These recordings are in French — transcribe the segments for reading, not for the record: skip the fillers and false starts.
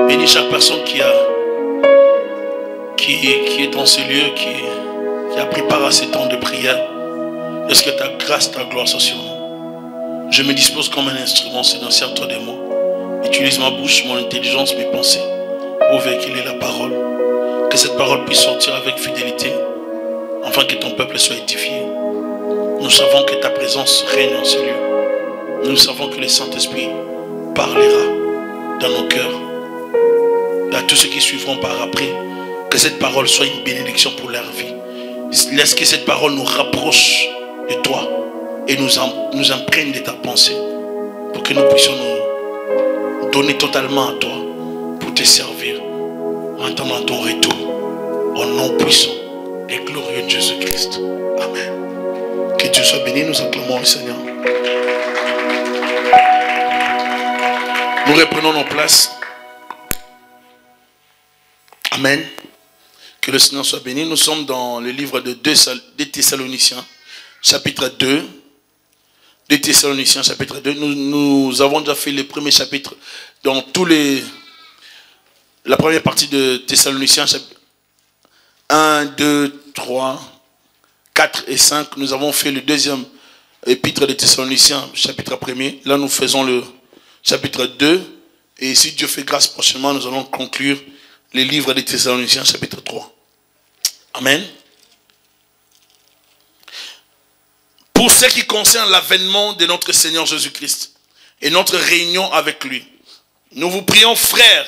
Bénis chaque personne qui est dans ce lieu, qui a pris part à ces temps de prière. Est-ce que ta grâce, ta gloire soit sur nous? Je me dispose comme un instrument, Seigneur, sers-toi de moi. Utilise ma bouche, mon intelligence, mes pensées pour véhiculer la parole. Que cette parole puisse sortir avec fidélité, afin que ton peuple soit édifié. Nous savons que ta présence règne en ce lieu. Nous savons que le Saint-Esprit parlera dans nos cœurs. Et à tous ceux qui suivront par après, que cette parole soit une bénédiction pour leur vie. Laisse que cette parole nous rapproche de toi et nous imprègne de ta pensée, pour que nous puissions nous donner totalement à toi pour te servir en attendant ton retour, au nom puissant et glorieux de Jésus-Christ. Amen. Que Dieu soit béni, nous acclamons le Seigneur. Nous reprenons nos places. Amen. Que le Seigneur soit béni. Nous sommes dans le livre de 2 Thessaloniciens, chapitre 2. 2 Thessaloniciens, chapitre 2. Nous avons déjà fait le premier chapitre dans la première partie de Thessaloniciens, 1, 2, 3, 4 et 5. Nous avons fait le deuxième épître de Thessaloniciens, chapitre 1er. Là, nous faisons le chapitre 2. Et si Dieu fait grâce prochainement, nous allons conclure les livres des Thessaloniciens, chapitre 3. Amen. Pour ce qui concerne l'avènement de notre Seigneur Jésus-Christ et notre réunion avec lui, nous vous prions, frères,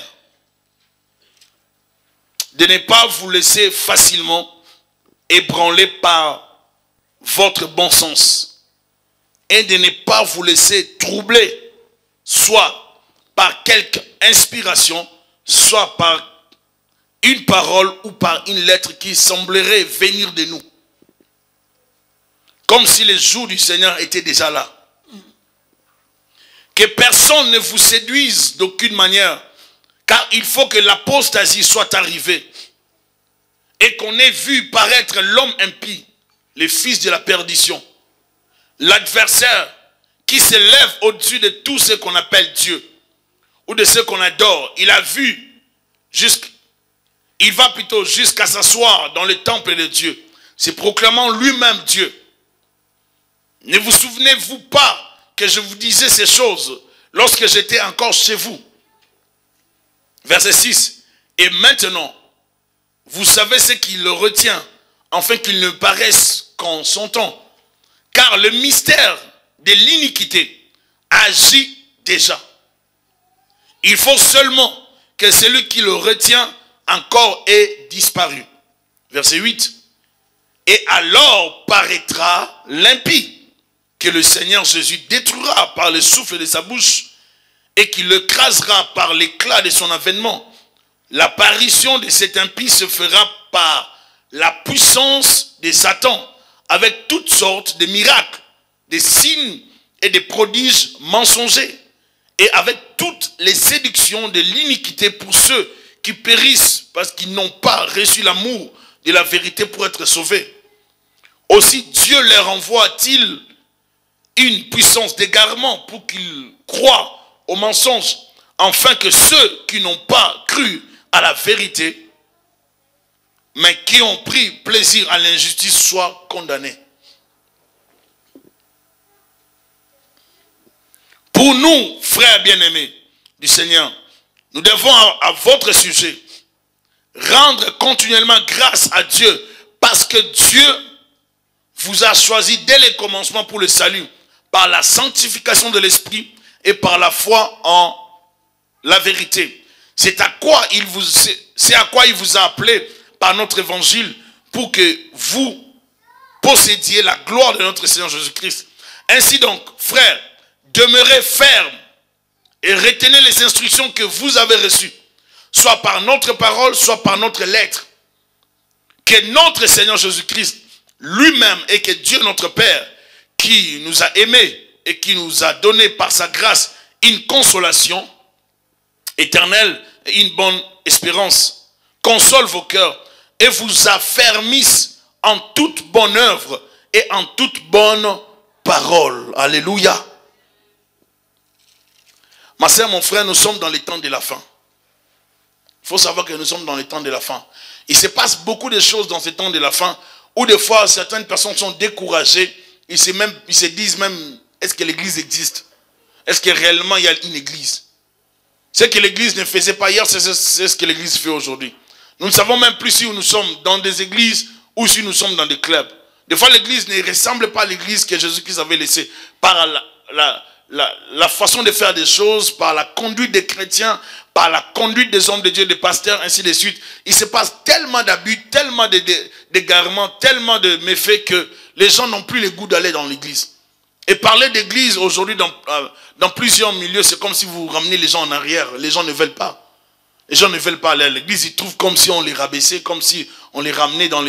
de ne pas vous laisser facilement ébranler par votre bon sens et de ne pas vous laisser troubler, soit par quelque inspiration, soit par une parole ou par une lettre qui semblerait venir de nous. Comme si les jours du Seigneur étaient déjà là. Que personne ne vous séduise d'aucune manière, car il faut que l'apostasie soit arrivée et qu'on ait vu paraître l'homme impie, le fils de la perdition, l'adversaire qui s'élève au-dessus de tout ce qu'on appelle Dieu ou de ce qu'on adore. Il va plutôt jusqu'à s'asseoir dans le temple de Dieu, se proclamant lui-même Dieu. Ne vous souvenez-vous pas que je vous disais ces choses lorsque j'étais encore chez vous? Verset 6. Et maintenant, vous savez ce qui le retient, afin qu'il ne paraisse qu'en son temps. Car le mystère de l'iniquité agit déjà. Il faut seulement que celui qui le retient encore ait disparu. Verset 8. Et alors paraîtra l'impie, que le Seigneur Jésus détruira par le souffle de sa bouche et qu'il le crasera par l'éclat de son avènement. L'apparition de cet impie se fera par la puissance de Satan, avec toutes sortes de miracles, des signes et des prodiges mensongers, et avec toutes les séductions de l'iniquité pour ceux qui périssent parce qu'ils n'ont pas reçu l'amour de la vérité pour être sauvés. Aussi Dieu leur envoie-t-il une puissance d'égarement pour qu'ils croient au mensonge, afin que ceux qui n'ont pas cru à la vérité, mais qui ont pris plaisir à l'injustice, soient condamnés. Pour nous, frères bien-aimés du Seigneur, nous devons à votre sujet rendre continuellement grâce à Dieu, parce que Dieu vous a choisi dès le commencement pour le salut, par la sanctification de l'esprit et par la foi en la vérité. C'est à quoi il vous a appelé par notre évangile, pour que vous possédiez la gloire de notre Seigneur Jésus-Christ. Ainsi donc, frères, demeurez fermes et retenez les instructions que vous avez reçues, soit par notre parole, soit par notre lettre. Que notre Seigneur Jésus-Christ lui-même et que Dieu notre Père, qui nous a aimés et qui nous a donné par sa grâce une consolation éternelle et une bonne espérance, console vos cœurs et vous affermisse en toute bonne œuvre et en toute bonne parole. Alléluia. Ma sœur, mon frère, nous sommes dans les temps de la fin. Il faut savoir que nous sommes dans les temps de la fin. Il se passe beaucoup de choses dans ces temps de la fin, où des fois certaines personnes sont découragées. Ils se disent même, est-ce que l'église existe? Est-ce que réellement il y a une église? Ce que l'église ne faisait pas hier, c'est ce que l'église fait aujourd'hui. Nous ne savons même plus si nous sommes dans des églises ou si nous sommes dans des clubs. Des fois, l'église ne ressemble pas à l'église que Jésus-Christ avait laissée par la façon de faire des choses, par la conduite des chrétiens, par la conduite des hommes de Dieu, des pasteurs, ainsi de suite. Il se passe tellement d'abus, tellement d'égarements, tellement de méfaits que les gens n'ont plus le goût d'aller dans l'église. Et parler d'église aujourd'hui dans plusieurs milieux, c'est comme si vous ramenez les gens en arrière. Les gens ne veulent pas. Les gens ne veulent pas aller à l'église. Ils trouvent comme si on les rabaissait, comme si on les ramenait dans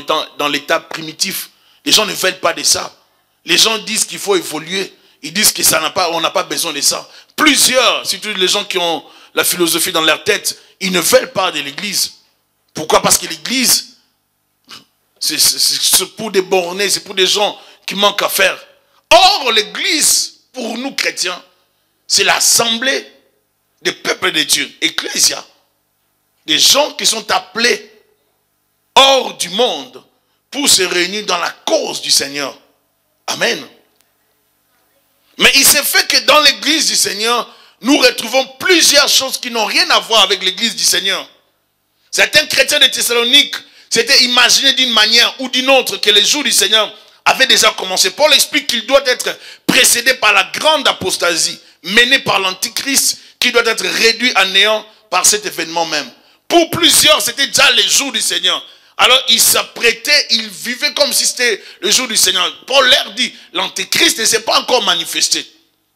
l'état primitif. Les gens ne veulent pas de ça. Les gens disent qu'il faut évoluer. Ils disent que on n'a pas besoin de ça. Plusieurs, surtout les gens qui ont la philosophie dans leur tête, ils ne veulent pas de l'église. Pourquoi? Parce que l'église, c'est pour des bornés, c'est pour des gens qui manquent à faire. Or, l'église, pour nous chrétiens, c'est l'assemblée des peuples de Dieu, ecclésia. Des gens qui sont appelés hors du monde pour se réunir dans la cause du Seigneur. Amen. Mais il s'est fait que dans l'église du Seigneur, nous retrouvons plusieurs choses qui n'ont rien à voir avec l'église du Seigneur. Certains chrétiens de Thessalonique s'étaient imaginés d'une manière ou d'une autre que les jours du Seigneur avaient déjà commencé. Paul explique qu'il doit être précédé par la grande apostasie menée par l'Antichrist qui doit être réduit à néant par cet événement même. Pour plusieurs, c'était déjà les jours du Seigneur. Alors, ils s'apprêtaient, ils vivaient comme si c'était le jour du Seigneur. Paul leur dit, l'Antéchrist ne s'est pas encore manifesté.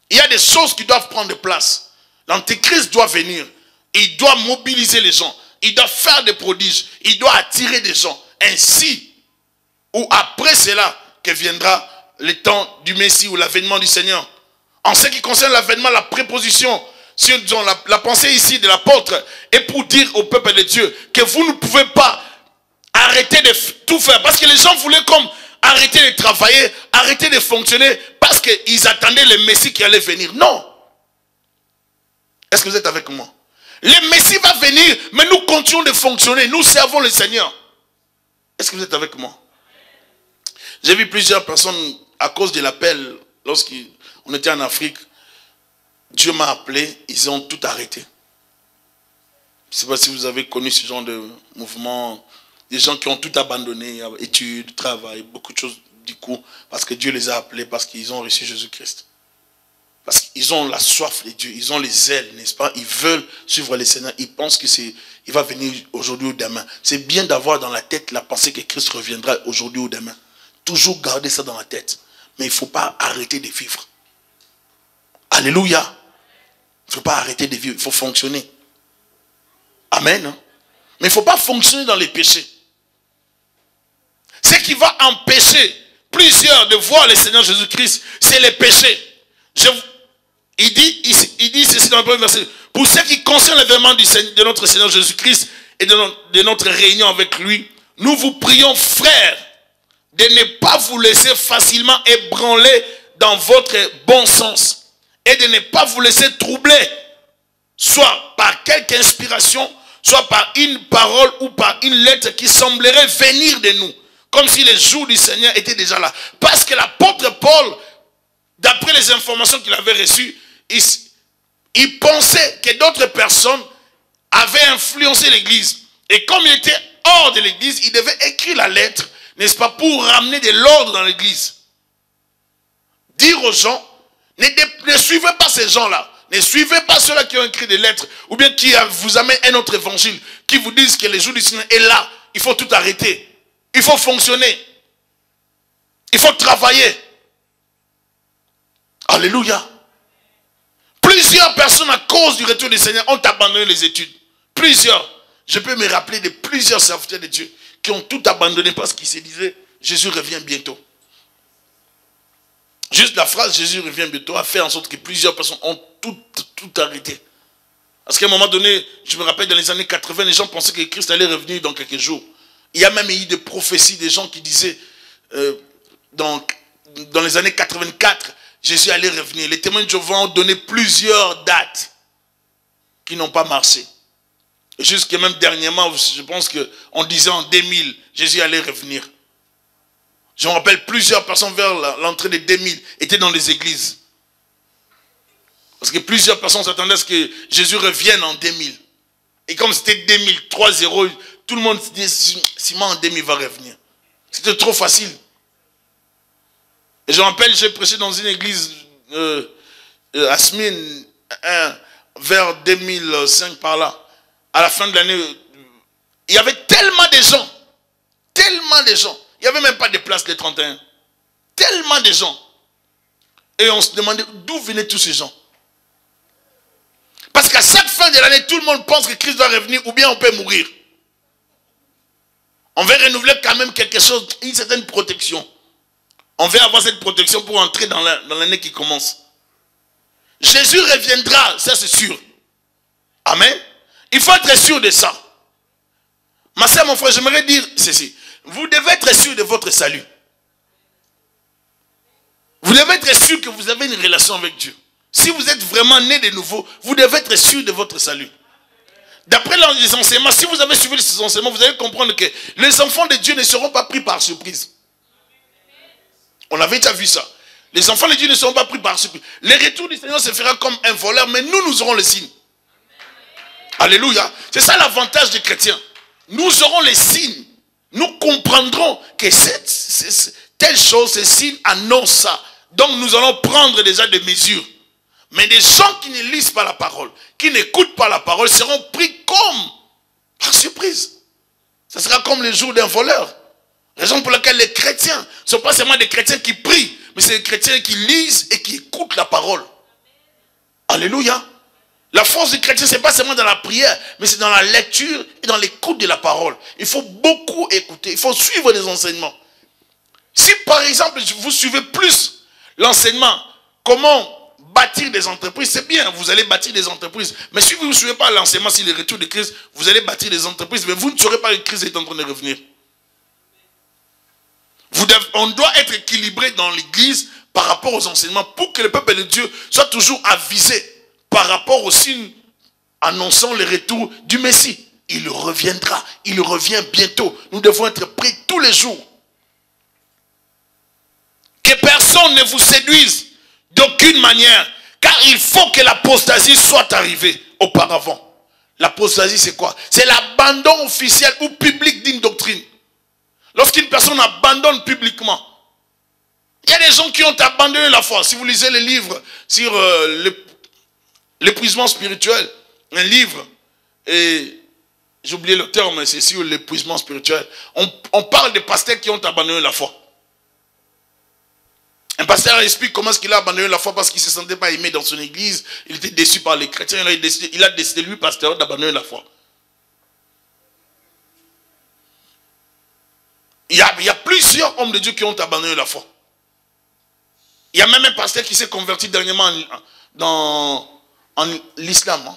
Il y a des choses qui doivent prendre place. L'Antéchrist doit venir. Il doit mobiliser les gens. Il doit faire des prodiges. Il doit attirer des gens. Ainsi, ou après cela, que viendra le temps du Messie ou l'avènement du Seigneur. En ce qui concerne l'avènement, la préposition, sur la pensée ici de l'apôtre, est pour dire au peuple de Dieu que vous ne pouvez pas arrêter de tout faire. Parce que les gens voulaient comme arrêter de travailler, arrêter de fonctionner, parce qu'ils attendaient le Messie qui allait venir. Non. Est-ce que vous êtes avec moi? Le Messie va venir, mais nous continuons de fonctionner. Nous servons le Seigneur. Est-ce que vous êtes avec moi? J'ai vu plusieurs personnes, à cause de l'appel, lorsqu'on était en Afrique, Dieu m'a appelé, ils ont tout arrêté. Je ne sais pas si vous avez connu ce genre de mouvement, des gens qui ont tout abandonné, études, travail, beaucoup de choses du coup, parce que Dieu les a appelés, parce qu'ils ont reçu Jésus-Christ. Parce qu'ils ont la soif de Dieu, ils ont les ailes, n'est-ce pas? Ils veulent suivre le Seigneur, ils pensent qu'il va venir aujourd'hui ou demain. C'est bien d'avoir dans la tête la pensée que Christ reviendra aujourd'hui ou demain. Toujours garder ça dans la tête. Mais il ne faut pas arrêter de vivre. Alléluia. Il ne faut pas arrêter de vivre, il faut fonctionner. Amen. Mais il ne faut pas fonctionner dans les péchés. Ce qui va empêcher plusieurs de voir le Seigneur Jésus-Christ, c'est les péchés. Il dit ceci dans le premier verset. Pour ce qui concerne l'événement de notre Seigneur Jésus-Christ et de notre réunion avec lui, nous vous prions, frères, de ne pas vous laisser facilement ébranler dans votre bon sens et de ne pas vous laisser troubler, soit par quelque inspiration, soit par une parole ou par une lettre qui semblerait venir de nous, comme si les jours du Seigneur étaient déjà là. Parce que l'apôtre Paul, d'après les informations qu'il avait reçues, il pensait que d'autres personnes avaient influencé l'église. Et comme il était hors de l'église, il devait écrire la lettre, n'est-ce pas, pour ramener de l'ordre dans l'église. Dire aux gens, ne suivez pas ces gens-là. Ne suivez pas ceux-là qui ont écrit des lettres, ou bien qui vous amènent un autre évangile, qui vous disent que les jours du Seigneur est là. Il faut tout arrêter. Il faut fonctionner. Il faut travailler. Alléluia. Plusieurs personnes, à cause du retour du Seigneur, ont abandonné les études. Plusieurs. Je peux me rappeler de plusieurs serviteurs de Dieu qui ont tout abandonné parce qu'ils se disaient, Jésus revient bientôt. Juste la phrase Jésus revient bientôt a fait en sorte que plusieurs personnes ont tout arrêté. Parce qu'à un moment donné, je me rappelle dans les années 80, les gens pensaient que Christ allait revenir dans quelques jours. Il y a même eu des prophéties, des gens qui disaient, dans les années 84, Jésus allait revenir. Les témoins de Jéhovah ont donné plusieurs dates qui n'ont pas marché. Jusque même dernièrement, je pense qu'on disait en 2000, Jésus allait revenir. Je me rappelle plusieurs personnes vers l'entrée de 2000 étaient dans les églises. Parce que plusieurs personnes s'attendaient à ce que Jésus revienne en 2000. Et comme c'était 2000, 3-0, tout le monde se disait, Simon en 2000 va revenir. C'était trop facile. Et je me rappelle, j'ai prêché dans une église à Smine, vers 2005 par là. À la fin de l'année, il y avait tellement de gens. Tellement de gens. Il n'y avait même pas de place les 31. Tellement de gens. Et on se demandait d'où venaient tous ces gens. Parce qu'à chaque fin de l'année, tout le monde pense que Christ doit revenir ou bien on peut mourir. On veut renouveler quand même quelque chose, une certaine protection. On veut avoir cette protection pour entrer dans l'année qui commence. Jésus reviendra, ça c'est sûr. Amen. Il faut être sûr de ça. Ma soeur, mon frère, j'aimerais dire ceci. Vous devez être sûr de votre salut. Vous devez être sûr que vous avez une relation avec Dieu. Si vous êtes vraiment né de nouveau, vous devez être sûr de votre salut. D'après les enseignements, si vous avez suivi ces enseignements, vous allez comprendre que les enfants de Dieu ne seront pas pris par surprise. On avait déjà vu ça. Les enfants de Dieu ne seront pas pris par surprise. Le retour du Seigneur se fera comme un voleur, mais nous aurons le signe. Alléluia. C'est ça l'avantage des chrétiens. Nous aurons les signes. Nous comprendrons que telle chose, ce signe annonce ça. Donc nous allons prendre déjà des mesures. Mais des gens qui ne lisent pas la parole, qui n'écoutent pas la parole, seront pris comme par surprise. Ce sera comme le jour d'un voleur. Raison pour laquelle les chrétiens ne sont pas seulement des chrétiens qui prient, mais c'est des chrétiens qui lisent et qui écoutent la parole. Alléluia. La force du chrétien, ce n'est pas seulement dans la prière, mais c'est dans la lecture et dans l'écoute de la parole. Il faut beaucoup écouter, il faut suivre les enseignements. Si par exemple, vous suivez plus l'enseignement, comment bâtir des entreprises, c'est bien, vous allez bâtir des entreprises. Mais si vous ne suivez pas l'enseignement sur le retour de Christ, vous allez bâtir des entreprises, mais vous ne saurez pas que Christ est en train de revenir. On doit être équilibré dans l'église par rapport aux enseignements pour que le peuple de Dieu soit toujours avisé par rapport aux signes annonçant le retour du Messie. Il reviendra, il revient bientôt. Nous devons être prêts tous les jours. Que personne ne vous séduise d'aucune manière, car il faut que l'apostasie soit arrivée auparavant. L'apostasie, c'est quoi? C'est l'abandon officiel ou public d'une doctrine. Lorsqu'une personne abandonne publiquement, il y a des gens qui ont abandonné la foi. Si vous lisez les livres sur l'épuisement spirituel, un livre, et j'ai oublié le terme, c'est sur l'épuisement spirituel, on parle des pasteurs qui ont abandonné la foi. Un pasteur explique comment est-ce qu'il a abandonné la foi parce qu'il ne se sentait pas aimé dans son église. Il était déçu par les chrétiens. Il a décidé, lui, pasteur, d'abandonner la foi. Il y a plusieurs hommes de Dieu qui ont abandonné la foi. Il y a même un pasteur qui s'est converti dernièrement en l'islam.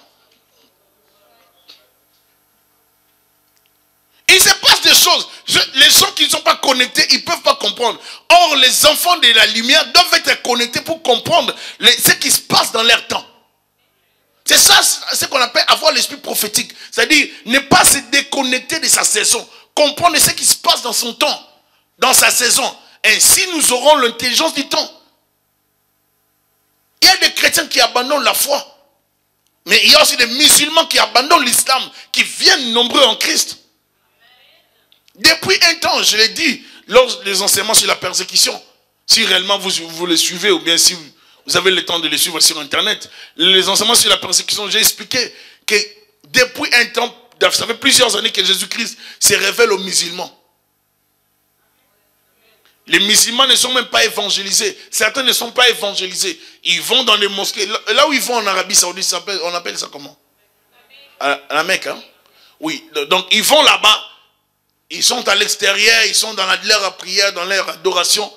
Il se passe des choses. Les gens qui ne sont pas connectés, ils ne peuvent pas comprendre. Or, les enfants de la lumière doivent être connectés pour comprendre ce qui se passe dans leur temps. C'est ça ce qu'on appelle avoir l'esprit prophétique. C'est-à-dire ne pas se déconnecter de sa saison. Comprendre ce qui se passe dans son temps, dans sa saison. Ainsi, nous aurons l'intelligence du temps. Il y a des chrétiens qui abandonnent la foi. Mais il y a aussi des musulmans qui abandonnent l'islam, qui viennent nombreux en Christ. Depuis un temps, je l'ai dit, lors des enseignements sur la persécution, si réellement vous les suivez, ou bien si vous avez le temps de les suivre sur Internet, les enseignements sur la persécution, j'ai expliqué que depuis un temps, ça fait plusieurs années que Jésus-Christ se révèle aux musulmans. Les musulmans ne sont même pas évangélisés. Certains ne sont pas évangélisés. Ils vont dans les mosquées. Là où ils vont en Arabie Saoudite, on appelle ça comment? À la Mecque, hein? Oui, donc ils vont là-bas. Ils sont à l'extérieur, ils sont dans leur prière, dans leur adoration.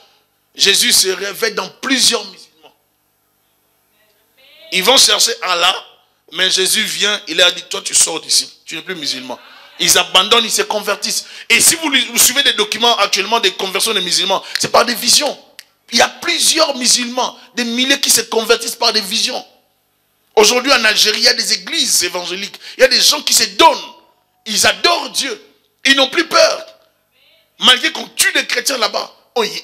Jésus se révèle dans plusieurs musulmans. Ils vont chercher Allah, mais Jésus vient, il leur dit, toi tu sors d'ici, tu n'es plus musulman. Ils abandonnent, ils se convertissent. Et si vous suivez des documents actuellement des conversions des musulmans, c'est par des visions. Il y a plusieurs musulmans, des milliers qui se convertissent par des visions. Aujourd'hui en Algérie, il y a des églises évangéliques. Il y a des gens qui se donnent Ils adorent Dieu. Ils n'ont plus peur. Malgré qu'on tue des chrétiens là-bas,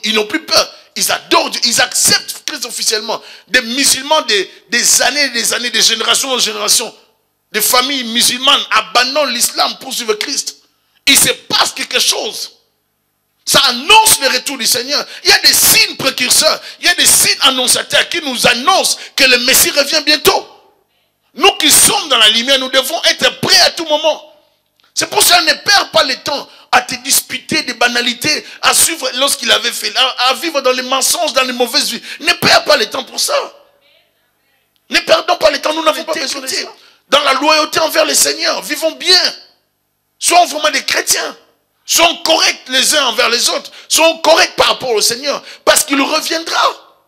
ils n'ont plus peur. Ils adorent Dieu. Ils acceptent Christ officiellement. Des musulmans des années, de génération en génération. Des familles musulmanes abandonnent l'islam pour suivre Christ. Il se passe quelque chose. Ça annonce le retour du Seigneur. Il y a des signes précurseurs. Il y a des signes annonciateurs qui nous annoncent que le Messie revient bientôt. Nous qui sommes dans la lumière, nous devons être prêts à tout moment. C'est pour ça ne perds pas le temps à te disputer des banalités, à suivre lorsqu'il avait fait, à vivre dans les mensonges, dans les mauvaises vies. Ne perds pas le temps pour ça. Ne perdons pas le temps, nous n'avons pas besoin de ça. Dans la loyauté envers le Seigneur, vivons bien. Soyons vraiment des chrétiens. Soyons corrects les uns envers les autres. Soyons corrects par rapport au Seigneur. Parce qu'il reviendra.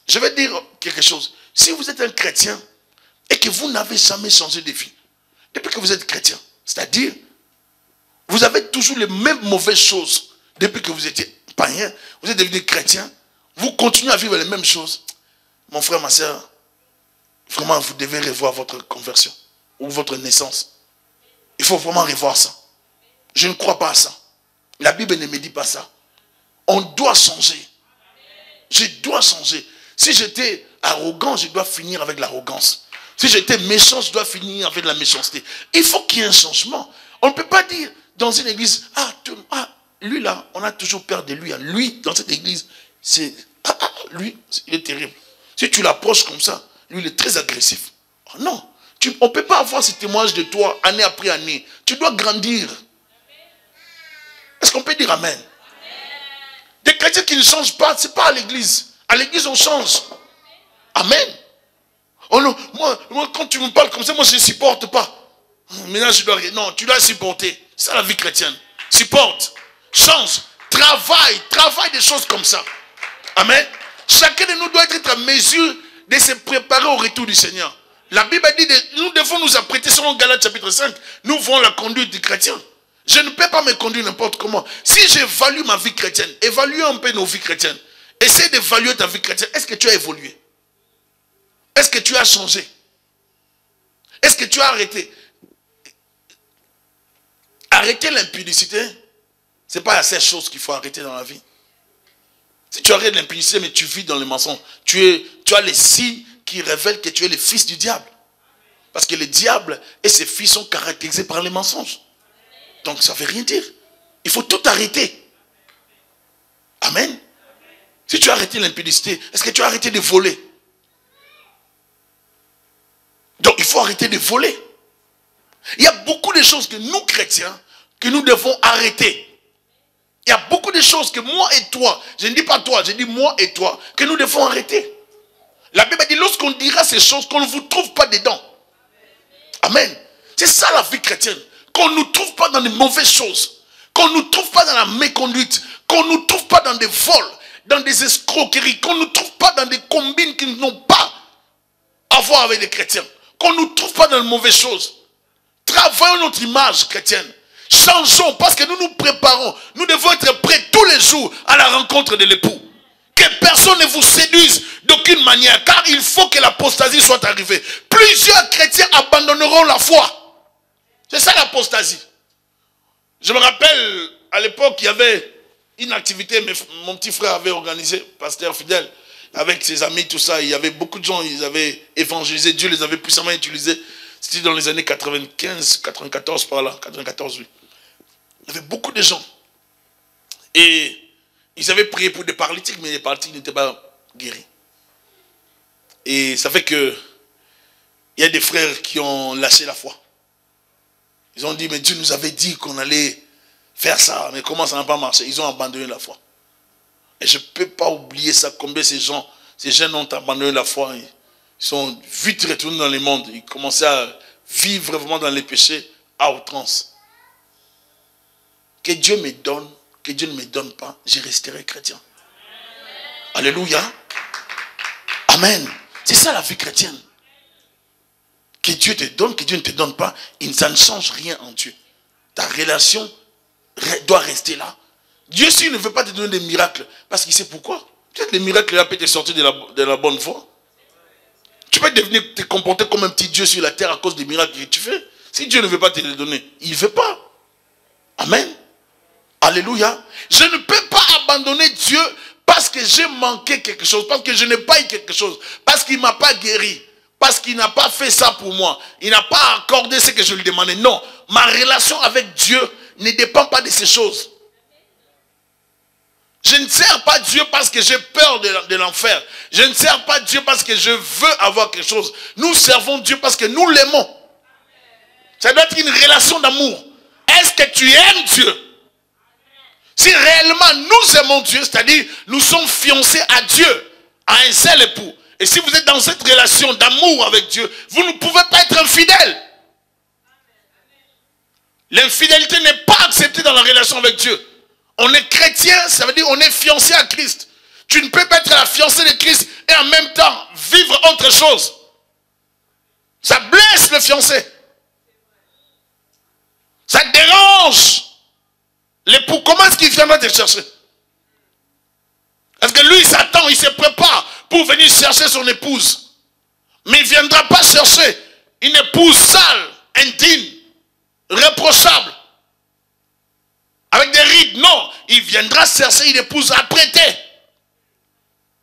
Je vais dire quelque chose. Si vous êtes un chrétien et que vous n'avez jamais changé de vie, depuis que vous êtes chrétien, c'est-à-dire, vous avez toujours les mêmes mauvaises choses. Depuis que vous étiez païen, vous êtes devenu chrétien, vous continuez à vivre les mêmes choses. Mon frère, ma soeur, vraiment, vous devez revoir votre conversion ou votre naissance. Il faut vraiment revoir ça. Je ne crois pas à ça. La Bible ne me dit pas ça. On doit changer. Je dois changer. Si j'étais arrogant, je dois finir avec l'arrogance. Si j'étais méchant, je dois finir avec la méchanceté. Il faut qu'il y ait un changement. On ne peut pas dire dans une église, lui là, on a toujours peur de lui. Lui, dans cette église, lui, il est terrible. Si tu l'approches comme ça, lui, il est très agressif. Oh non, on ne peut pas avoir ce témoignage de toi année après année. Tu dois grandir. Est-ce qu'on peut dire amen? Des chrétiens qui ne changent pas, ce n'est pas à l'église. À l'église, on change. Amen. Oh non, moi, quand tu me parles comme ça, moi, je ne supporte pas. Maintenant, je dois... Non, tu dois supporter. C'est ça la vie chrétienne. Supporte. Change. Travaille des choses comme ça. Amen. Chacun de nous doit être à mesure de se préparer au retour du Seigneur. La Bible dit que nous devons nous apprêter, selon Galates chapitre 5, nous voulons la conduite du chrétien. Je ne peux pas me conduire n'importe comment. Si j'évalue ma vie chrétienne, évalue un peu nos vies chrétiennes. Essaie d'évaluer ta vie chrétienne. Est-ce que tu as évolué? Est-ce que tu as changé? Est-ce que tu as arrêté? Arrêter l'impudicité, ce n'est pas la seule chose qu'il faut arrêter dans la vie. Si tu arrêtes l'impudicité, mais tu vis dans le mensonge, tu as les signes qui révèlent que tu es le fils du diable. Parce que le diable et ses fils sont caractérisés par les mensonges. Donc ça ne veut rien dire. Il faut tout arrêter. Amen. Si tu as arrêté l'impudicité, est-ce que tu as arrêté de voler? Donc il faut arrêter de voler. Il y a beaucoup de choses que nous, chrétiens, que nous devons arrêter. Il y a beaucoup de choses que moi et toi, je ne dis pas toi, je dis moi et toi, que nous devons arrêter. La Bible dit, lorsqu'on dira ces choses, qu'on ne vous trouve pas dedans. Amen. C'est ça la vie chrétienne. Qu'on ne nous trouve pas dans des mauvaises choses. Qu'on ne nous trouve pas dans la méconduite. Qu'on ne nous trouve pas dans des vols, dans des escroqueries. Qu'on ne nous trouve pas dans des combines qui n'ont pas à voir avec les chrétiens. Qu'on ne nous trouve pas dans les mauvaises choses. Travaillons notre image chrétienne. Changeons parce que nous nous préparons. Nous devons être prêts tous les jours à la rencontre de l'époux. Que personne ne vous séduise d'aucune manière. Car il faut que l'apostasie soit arrivée. Plusieurs chrétiens abandonneront la foi. C'est ça l'apostasie. Je me rappelle, à l'époque, il y avait une activité, mon petit frère avait organisé, pasteur fidèle, avec ses amis, tout ça. Il y avait beaucoup de gens, ils avaient évangélisé, Dieu les avait puissamment utilisés. C'était dans les années 95, 94 par là, 94, oui. Il y avait beaucoup de gens. Et ils avaient prié pour des paralytiques, mais les paralytiques n'étaient pas guéris. Et ça fait que il y a des frères qui ont lâché la foi. Ils ont dit, mais Dieu nous avait dit qu'on allait faire ça, mais comment ça n'a pas marché? Ils ont abandonné la foi. Et je ne peux pas oublier ça, combien ces jeunes ont abandonné la foi. Ils sont vite retournés dans le monde. Ils commençaient à vivre vraiment dans les péchés à outrance. Que Dieu me donne, que Dieu ne me donne pas, je resterai chrétien. Alléluia. Amen. C'est ça la vie chrétienne. Que Dieu te donne, que Dieu ne te donne pas, ça ne change rien en Dieu. Ta relation doit rester là. Dieu, s'il ne veut pas te donner des miracles, parce qu'il sait pourquoi. Peut-être les miracles là peuvent te sortir de la bonne voie. Tu peux te comporter comme un petit Dieu sur la terre à cause des miracles que tu fais. Si Dieu ne veut pas te les donner, il ne veut pas. Amen. Alléluia. Je ne peux pas abandonner Dieu parce que j'ai manqué quelque chose, parce que je n'ai pas eu quelque chose, parce qu'il ne m'a pas guéri, parce qu'il n'a pas fait ça pour moi, il n'a pas accordé ce que je lui demandais. Non, ma relation avec Dieu ne dépend pas de ces choses. Je ne sers pas Dieu parce que j'ai peur de l'enfer. Je ne sers pas Dieu parce que je veux avoir quelque chose. Nous servons Dieu parce que nous l'aimons. Ça doit être une relation d'amour. Est-ce que tu aimes Dieu? Si réellement nous aimons Dieu, c'est-à-dire nous sommes fiancés à Dieu, à un seul époux. Et si vous êtes dans cette relation d'amour avec Dieu, vous ne pouvez pas être infidèle. L'infidélité n'est pas acceptée dans la relation avec Dieu. On est chrétien, ça veut dire on est fiancé à Christ. Tu ne peux pas être la fiancée de Christ et en même temps vivre autre chose. Ça blesse le fiancé. Ça dérange l'époux. Comment est-ce qu'il viendra te chercher? Parce que lui, il s'attend, il se prépare pour venir chercher son épouse. Mais il ne viendra pas chercher une épouse sale, indigne, reprochable, avec des rides. Non, il viendra chercher une épouse apprêtée,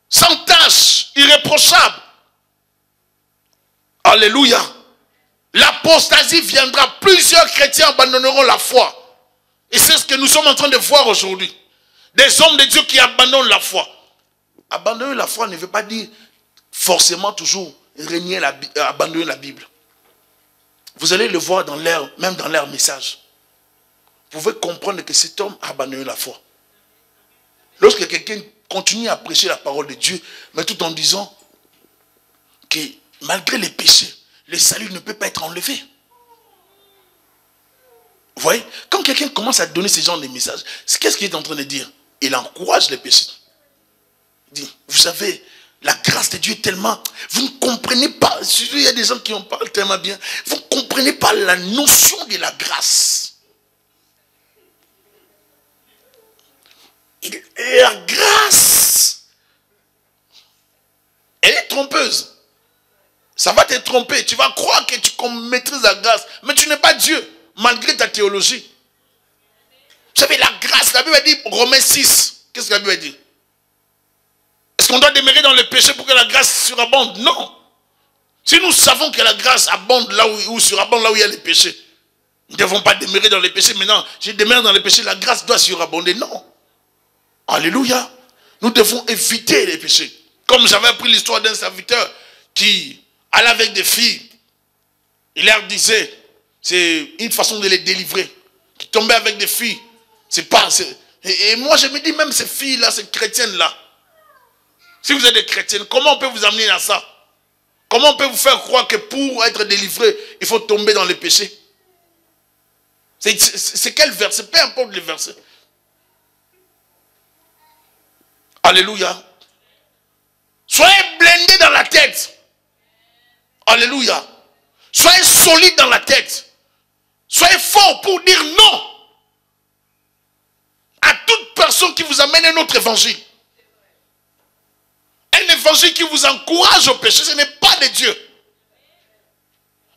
sans tache, irréprochable. Alléluia. L'apostasie viendra. Plusieurs chrétiens abandonneront la foi. Et c'est ce que nous sommes en train de voir aujourd'hui. Des hommes de Dieu qui abandonnent la foi. Abandonner la foi ne veut pas dire forcément toujours abandonner la Bible. Vous allez le voir dans même dans leur message. Vous pouvez comprendre que cet homme a abandonné la foi. Lorsque quelqu'un continue à prêcher la parole de Dieu, mais tout en disant que malgré les péchés, le salut ne peut pas être enlevé. Vous voyez, quand quelqu'un commence à donner ce genre de messages, qu'est-ce qu'il est en train de dire? Il encourage les péchés. Il dit, vous savez, la grâce de Dieu est tellement... Vous ne comprenez pas, il y a des gens qui en parlent tellement bien, vous ne comprenez pas la notion de la grâce. La grâce, elle est trompeuse. Ça va te tromper. Tu vas croire que tu maîtrises la grâce, mais tu n'es pas Dieu, malgré ta théologie. Vous savez, la grâce, la Bible dit, Romains 6, qu'est-ce que la Bible dit? Est-ce qu'on doit demeurer dans le péché pour que la grâce surabonde? Non. Si nous savons que la grâce abonde là où surabonde là où il y a les péchés, nous ne devons pas demeurer dans les péchés. Maintenant, je demeure dans les péchés, la grâce doit surabonder. Non. Alléluia. Nous devons éviter les péchés. Comme j'avais appris l'histoire d'un serviteur qui allait avec des filles. Il leur disait, c'est une façon de les délivrer. Qui tombait avec des filles. C'est pas... Et moi je me dis, même ces filles-là, ces chrétiennes-là, si vous êtes des chrétiennes, comment on peut vous amener à ça? Comment on peut vous faire croire que pour être délivré, il faut tomber dans les péchés? C'est quel verset? Peu importe le verset. Alléluia. Soyez blindés dans la tête. Alléluia. Soyez solides dans la tête. Soyez forts pour dire non à toute personne qui vous amène un autre évangile. Un évangile qui vous encourage au péché, ce n'est pas de Dieu.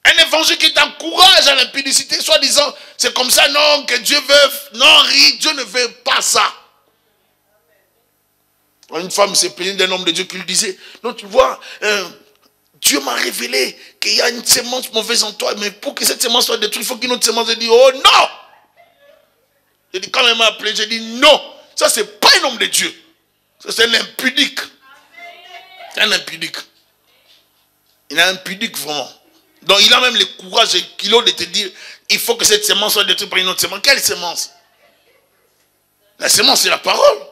Un évangile qui t'encourage à l'impudicité, soit disant, c'est comme ça, non, que Dieu veut. Non, Dieu ne veut pas ça. Une femme s'est plaignée d'un homme de Dieu qui lui disait, non, tu vois, Dieu m'a révélé qu'il y a une sémence mauvaise en toi, mais pour que cette sémence soit détruite, il faut qu'une autre sémence. Je dis, oh non! J'ai dit, quand elle m'a appelé, j'ai dit, non, ça c'est pas un homme de Dieu. Ça c'est un impudique. C'est un impudique. Il est impudique vraiment. Donc il a même le courage et le kilo de te dire, il faut que cette sémence soit détruite par une autre sémence. Quelle sémence? La sémence c'est la parole.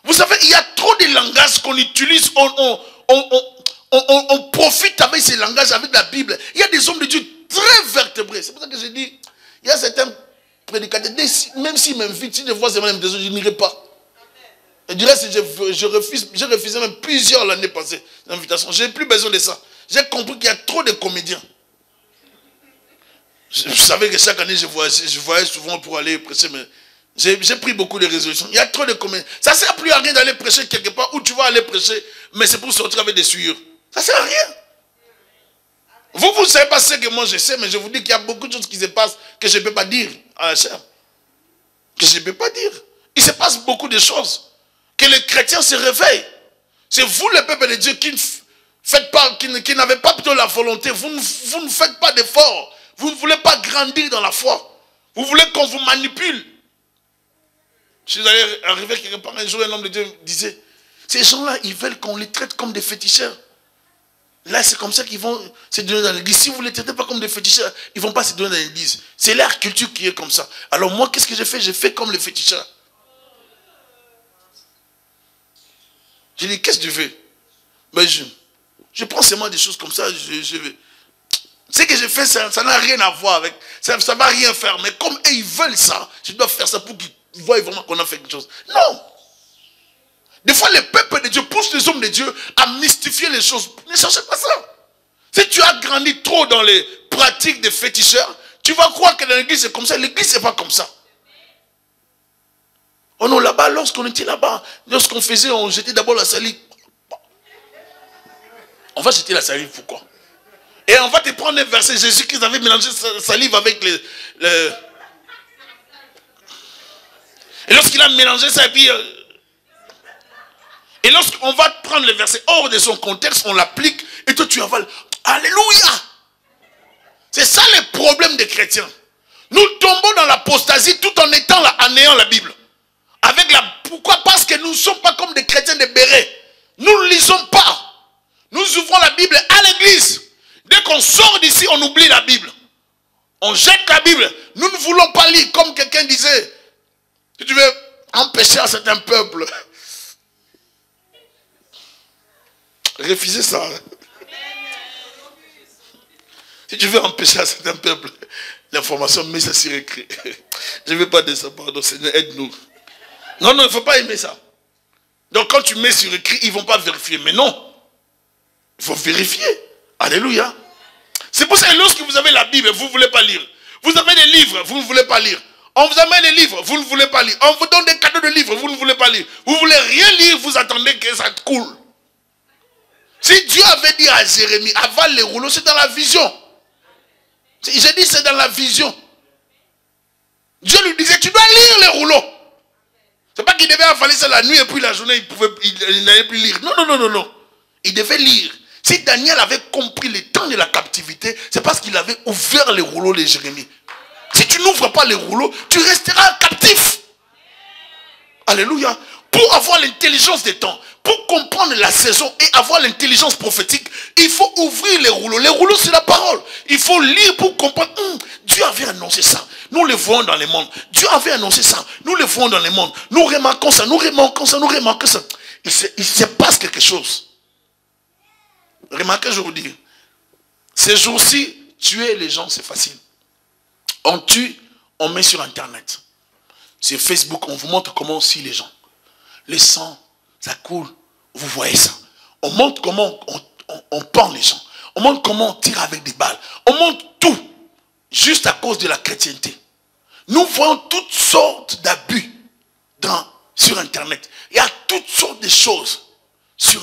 Vous savez, il y a trop de langages qu'on utilise, on profite avec ces langages, avec la Bible. Il y a des hommes de Dieu très vertébrés. C'est pour ça que je dis, il y a certains prédicateurs, même s'ils m'invitent, si je vois ces mêmes des autres, je n'irai pas. Et du reste, j'ai refusé même plusieurs l'année passée, l'invitation. Je n'ai plus besoin de ça. J'ai compris qu'il y a trop de comédiens. Je savais que chaque année, je voyais souvent pour aller prêcher, mais j'ai pris beaucoup de résolutions. Il y a trop de comédiens. Ça ne sert plus à rien d'aller prêcher quelque part où tu vas aller prêcher, mais c'est pour sortir avec des souillures. Ça ne sert à rien. Vous ne savez pas ce que moi je sais, mais je vous dis qu'il y a beaucoup de choses qui se passent que je ne peux pas dire à la chair. Que je ne peux pas dire. Il se passe beaucoup de choses. Que les chrétiens se réveillent. C'est vous, le peuple de Dieu, qui n'avez pas plutôt la volonté. Vous ne faites pas d'efforts. Vous ne voulez pas grandir dans la foi. Vous voulez qu'on vous manipule. Je suis arrivé quelque part un jour, un homme de Dieu disait, ces gens-là, ils veulent qu'on les traite comme des féticheurs. Là, c'est comme ça qu'ils vont se donner dans l'église. Si vous ne les traitez pas comme des féticheurs, ils ne vont pas se donner dans l'église. C'est leur culture qui est comme ça. Alors moi, qu'est-ce que j'ai fait? J'ai fait comme les féticheurs. J'ai dit, qu'est-ce que tu veux? Mais je prends seulement des choses comme ça. Ce que j'ai fait, ça n'a rien à voir avec. Ça ne va rien faire. Mais comme eux, ils veulent ça, je dois faire ça pour qu'ils voient vraiment qu'on a fait quelque chose. Non! Des fois, le peuple de Dieu pousse les hommes de Dieu à mystifier les choses. Ne cherchez pas ça. Si tu as grandi trop dans les pratiques des féticheurs, tu vas croire que dans l'église c'est comme ça. L'église c'est pas comme ça. Oh non, là-bas, lorsqu'on était là-bas, lorsqu'on faisait, on jetait d'abord la salive. On va jeter la salive, pourquoi? Et on va te prendre un verset. Jésus-Christ avait mélangé sa salive avec le... Et lorsqu'il a mélangé ça, et puis... Et lorsqu'on va prendre le verset hors de son contexte, on l'applique, et toi tu avales. Alléluia! C'est ça le problème des chrétiens. Nous tombons dans l'apostasie tout en étant là, en ayant la Bible. Pourquoi? Parce que nous ne sommes pas comme des chrétiens de béret. Nous ne lisons pas. Nous ouvrons la Bible à l'église. Dès qu'on sort d'ici, on oublie la Bible. On jette la Bible. Nous ne voulons pas lire, comme quelqu'un disait. Si tu veux empêcher à certains peuples. Refusez ça. Si tu veux empêcher à certains peuples l'information, mets ça sur écrit. Je ne veux pas de ça, pardon, Seigneur, aide-nous. Non, non, il ne faut pas aimer ça. Donc quand tu mets sur écrit, ils ne vont pas vérifier. Mais non, il faut vérifier. Alléluia. C'est pour ça que lorsque vous avez la Bible, vous ne voulez pas lire. Vous avez des livres, vous ne voulez pas lire. On vous amène des livres, vous ne voulez pas lire. On vous donne des cadeaux de livres, vous ne voulez pas lire. Vous ne voulez rien lire, vous attendez que ça coule. Si Dieu avait dit à Jérémie, avale les rouleaux, c'est dans la vision. J'ai dit c'est dans la vision. Dieu lui disait, tu dois lire les rouleaux. C'est pas qu'il devait avaler ça la nuit et puis la journée, il n'allait plus lire. Non, non, non, non, non. Il devait lire. Si Daniel avait compris le temps de la captivité, c'est parce qu'il avait ouvert les rouleaux de Jérémie. Si tu n'ouvres pas les rouleaux, tu resteras captif. Alléluia. Pour avoir l'intelligence des temps, pour comprendre la saison et avoir l'intelligence prophétique, il faut ouvrir les rouleaux. Les rouleaux, c'est la parole. Il faut lire pour comprendre. Dieu avait annoncé ça. Nous le voyons dans le monde. Dieu avait annoncé ça. Nous le voyons dans le monde. Nous remarquons ça, nous remarquons ça, nous remarquons ça. Il se passe quelque chose. Remarquez, je vous dis, ces jours-ci, tuer les gens, c'est facile. On tue, on met sur Internet. Sur Facebook, on vous montre comment on scie les gens. Le sang, ça coule. Vous voyez ça. On montre comment on pend les gens. On montre comment on tire avec des balles. On montre tout. Juste à cause de la chrétienté. Nous voyons toutes sortes d'abus sur Internet. Il y a toutes sortes de choses sur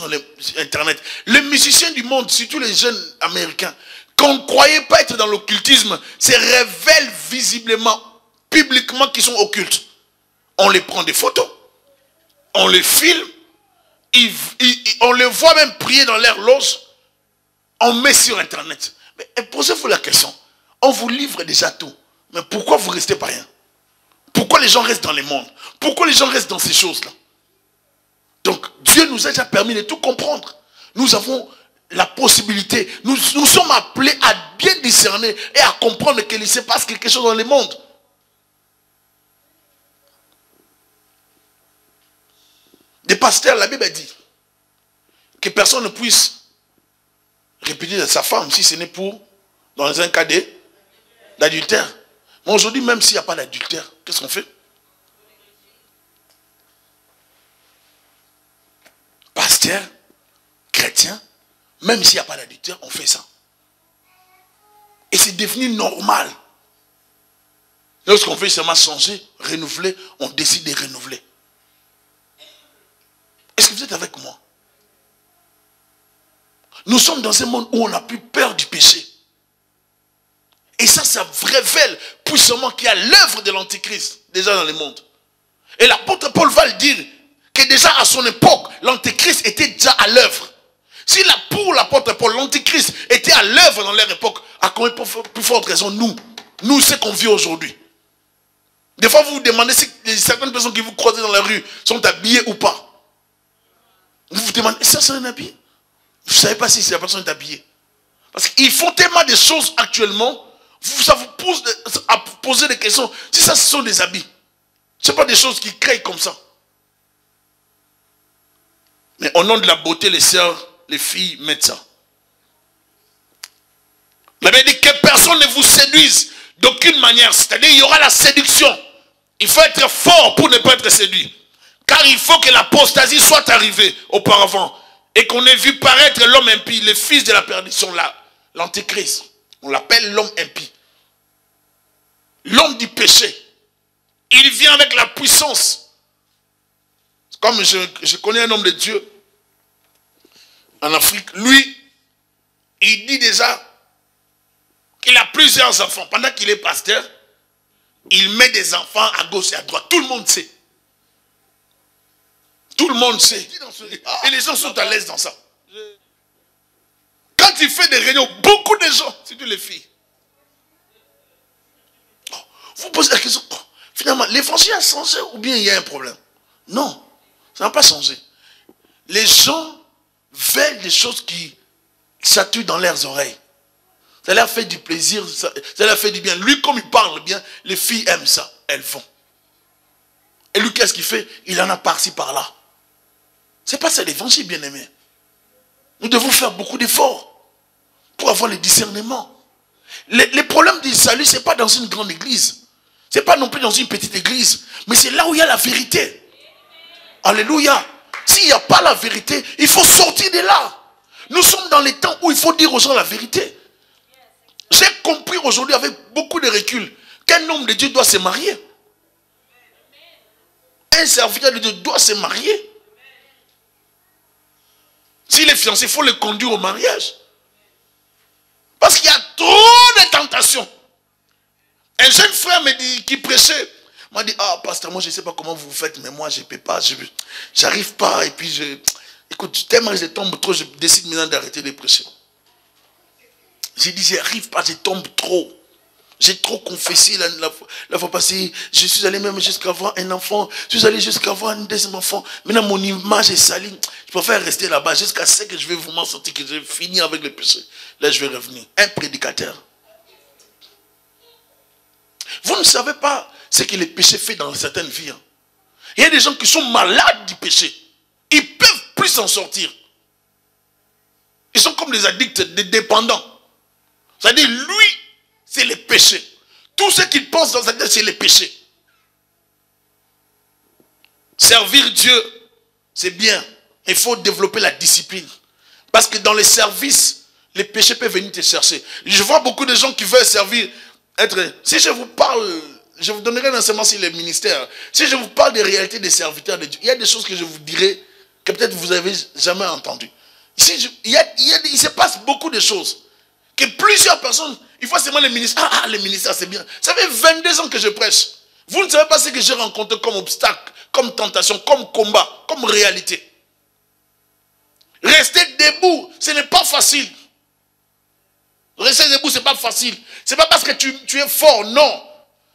Internet. Les musiciens du monde, surtout les jeunes américains, qu'on ne croyait pas être dans l'occultisme, se révèlent visiblement, publiquement qu'ils sont occultes. On les prend des photos. On les filme. On les voit même prier dans leur loge. On met sur Internet. Mais posez-vous la question. On vous livre déjà tout. Mais pourquoi vous restez pas rien? Pourquoi les gens restent dans les mondes? Pourquoi les gens restent dans ces choses-là? Donc, Dieu nous a déjà permis de tout comprendre. Nous avons la possibilité. Nous sommes appelés à bien discerner et à comprendre qu'il se passe quelque chose dans les mondes. Des pasteurs, la Bible dit que personne ne puisse répudier sa femme si ce n'est pour, dans un cas d'adultère. Mais aujourd'hui, même s'il n'y a pas d'adultère, qu'est-ce qu'on fait? Pasteur, chrétien, même s'il n'y a pas d'adultère, on fait ça. Et c'est devenu normal. Lorsqu'on veut seulement changer, renouveler, on décide de renouveler. Est-ce que vous êtes avec moi? Nous sommes dans un monde où on n'a plus peur du péché. Et ça révèle puissamment qu'il y a l'œuvre de l'Antéchrist déjà dans le monde. Et l'apôtre Paul va le dire que déjà à son époque, l'Antéchrist était déjà à l'œuvre. Si pour l'apôtre Paul, l'Antéchrist était à l'œuvre dans leur époque, à combien plus forte raison nous ce qu'on vit aujourd'hui. Des fois vous vous demandez si certaines personnes qui vous croisent dans la rue sont habillées ou pas. Vous vous demandez, ça c'est un habit? Vous ne savez pas si la personne est habillée. Parce qu'ils font tellement de choses actuellement, ça vous pousse à poser des questions. Si ça, ce sont des habits. Ce ne sont pas des choses qui créent comme ça. Mais au nom de la beauté, les sœurs, les filles mettent ça. La Bible dit que personne ne vous séduise d'aucune manière. C'est-à-dire, il y aura la séduction. Il faut être fort pour ne pas être séduit. Car il faut que l'apostasie soit arrivée auparavant. Et qu'on ait vu paraître l'homme impie, le fils de la perdition, l'antéchrist. On l'appelle l'homme impie. L'homme du péché. Il vient avec la puissance. Comme je connais un homme de Dieu en Afrique. Lui, il dit déjà qu'il a plusieurs enfants. Pendant qu'il est pasteur, il met des enfants à gauche et à droite. Tout le monde sait. Tout le monde sait. Et les gens sont à l'aise dans ça. Quand il fait des réunions, beaucoup de gens, surtout les filles, vous posez la question, finalement, l'évangile a changé ou bien il y a un problème? Non, ça n'a pas changé. Les gens veulent des choses qui chatouillent dans leurs oreilles. Ça leur fait du plaisir, ça leur fait du bien. Lui, comme il parle bien, les filles aiment ça, elles vont. Et lui, qu'est-ce qu'il fait? Il en a par-ci, par-là. C'est pas ça l'évangile, bien-aimé. Nous devons faire beaucoup d'efforts pour avoir le discernement. Les problèmes du salut, ce n'est pas dans une grande église. Ce n'est pas non plus dans une petite église. Mais c'est là où il y a la vérité. Alléluia. S'il n'y a pas la vérité, il faut sortir de là. Nous sommes dans les temps où il faut dire aux gens la vérité. J'ai compris aujourd'hui avec beaucoup de recul qu'un homme de Dieu doit se marier. Un serviteur de Dieu doit se marier. S'il est fiancé, il faut le conduire au mariage. Parce qu'il y a trop de tentations. Un jeune frère me dit, qui prêchait, m'a dit, ah pasteur, moi je ne sais pas comment vous faites, mais moi je ne peux pas, j'arrive pas, et puis écoute, tellement je tombe trop, je décide maintenant d'arrêter de prêcher. J'ai dit, j'arrive pas, je tombe trop. J'ai trop confessé la fois passée. Je suis allé même jusqu'à avoir un enfant. Je suis allé jusqu'à avoir un deuxième enfant. Maintenant, mon image est salie. Je préfère rester là-bas jusqu'à ce que je vais vraiment sortir, que je vais finir avec le péché. Là, je vais revenir. Un prédicateur. Vous ne savez pas ce que le péché fait dans certaines vies. Il y a des gens qui sont malades du péché. Ils ne peuvent plus s'en sortir. Ils sont comme des addicts, des dépendants. C'est-à-dire, lui, c'est le péché. Tout ce qu'il pense dans sa tête, c'est le péché. Servir Dieu, c'est bien. Il faut développer la discipline. Parce que dans les services, les péchés peuvent venir te chercher. Je vois beaucoup de gens qui veulent servir, si je vous parle, je vous donnerai un enseignement sur les ministères. Si je vous parle des réalités des serviteurs de Dieu, il y a des choses que je vous dirai que peut-être vous n'avez jamais entendues. Ici, il se passe beaucoup de choses. Que plusieurs personnes, il faut seulement les ministères. Les ministères, c'est bien. Ça fait 22 ans que je prêche. Vous ne savez pas ce que j'ai rencontré comme obstacle, comme tentation, comme combat, comme réalité. Rester debout, ce n'est pas facile. Rester debout, ce n'est pas facile. Ce n'est pas parce que tu es fort, non.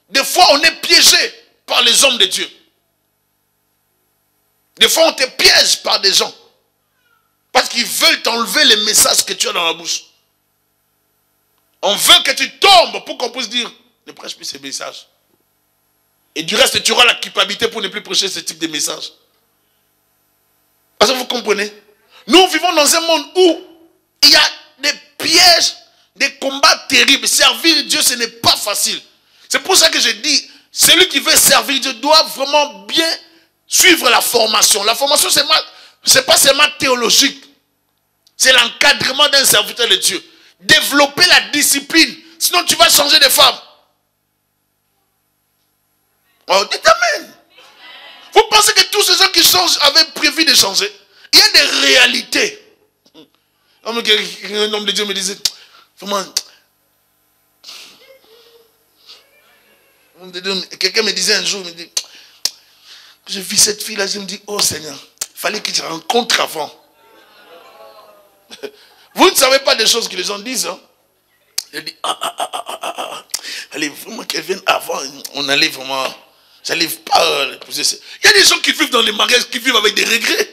Des fois, on est piégé par les hommes de Dieu. Des fois, on te piège par des gens. Parce qu'ils veulent t'enlever les messages que tu as dans la bouche. On veut que tu tombes pour qu'on puisse dire, ne prêche plus ces messages. Et du reste, tu auras la culpabilité pour ne plus prêcher ce type de messages. Parce que vous comprenez? Nous vivons dans un monde où il y a des pièges, des combats terribles. Servir Dieu, ce n'est pas facile. C'est pour ça que je dis, celui qui veut servir Dieu doit vraiment bien suivre la formation. La formation, ce n'est pas seulement théologique. C'est l'encadrement d'un serviteur de Dieu. Développer la discipline. Sinon, tu vas changer de femme. Oh, dites amen. Vous pensez que tous ces gens qui changent avaient prévu de changer? Il y a des réalités. Un homme de Dieu me disait, vraiment, quelqu'un me disait un jour, il me dit, je vis cette fille-là, je me dis, oh Seigneur, il fallait que je la rencontre avant. Vous ne savez pas des choses que les gens disent. Hein? Je dis, allez, vraiment qu'elle vienne avant, on allait vraiment, j'allais pas l'épouser. Il y a des gens qui vivent dans les mariages, qui vivent avec des regrets.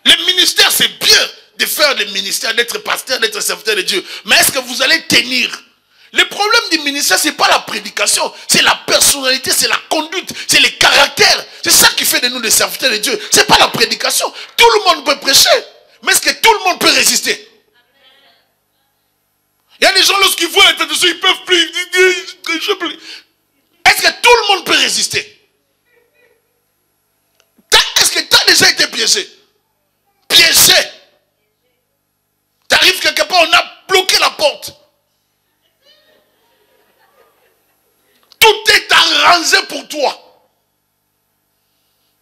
Le ministère, c'est bien de faire le ministère, d'être pasteur, d'être serviteur de Dieu. Mais est-ce que vous allez tenir? Le problème du ministère, ce n'est pas la prédication, c'est la personnalité, c'est la conduite, c'est les caractères. C'est ça qui fait de nous des serviteurs de Dieu. Ce n'est pas la prédication. Tout le monde peut prêcher. Mais est-ce que tout le monde peut résister? Il y a des gens, lorsqu'ils voient la tentation, ils ne peuvent plus. Est-ce que tout le monde peut résister? Est-ce que tu as déjà été piégé? Piégé. Tu arrives quelque part, on a bloqué la porte. Tout est arrangé pour toi.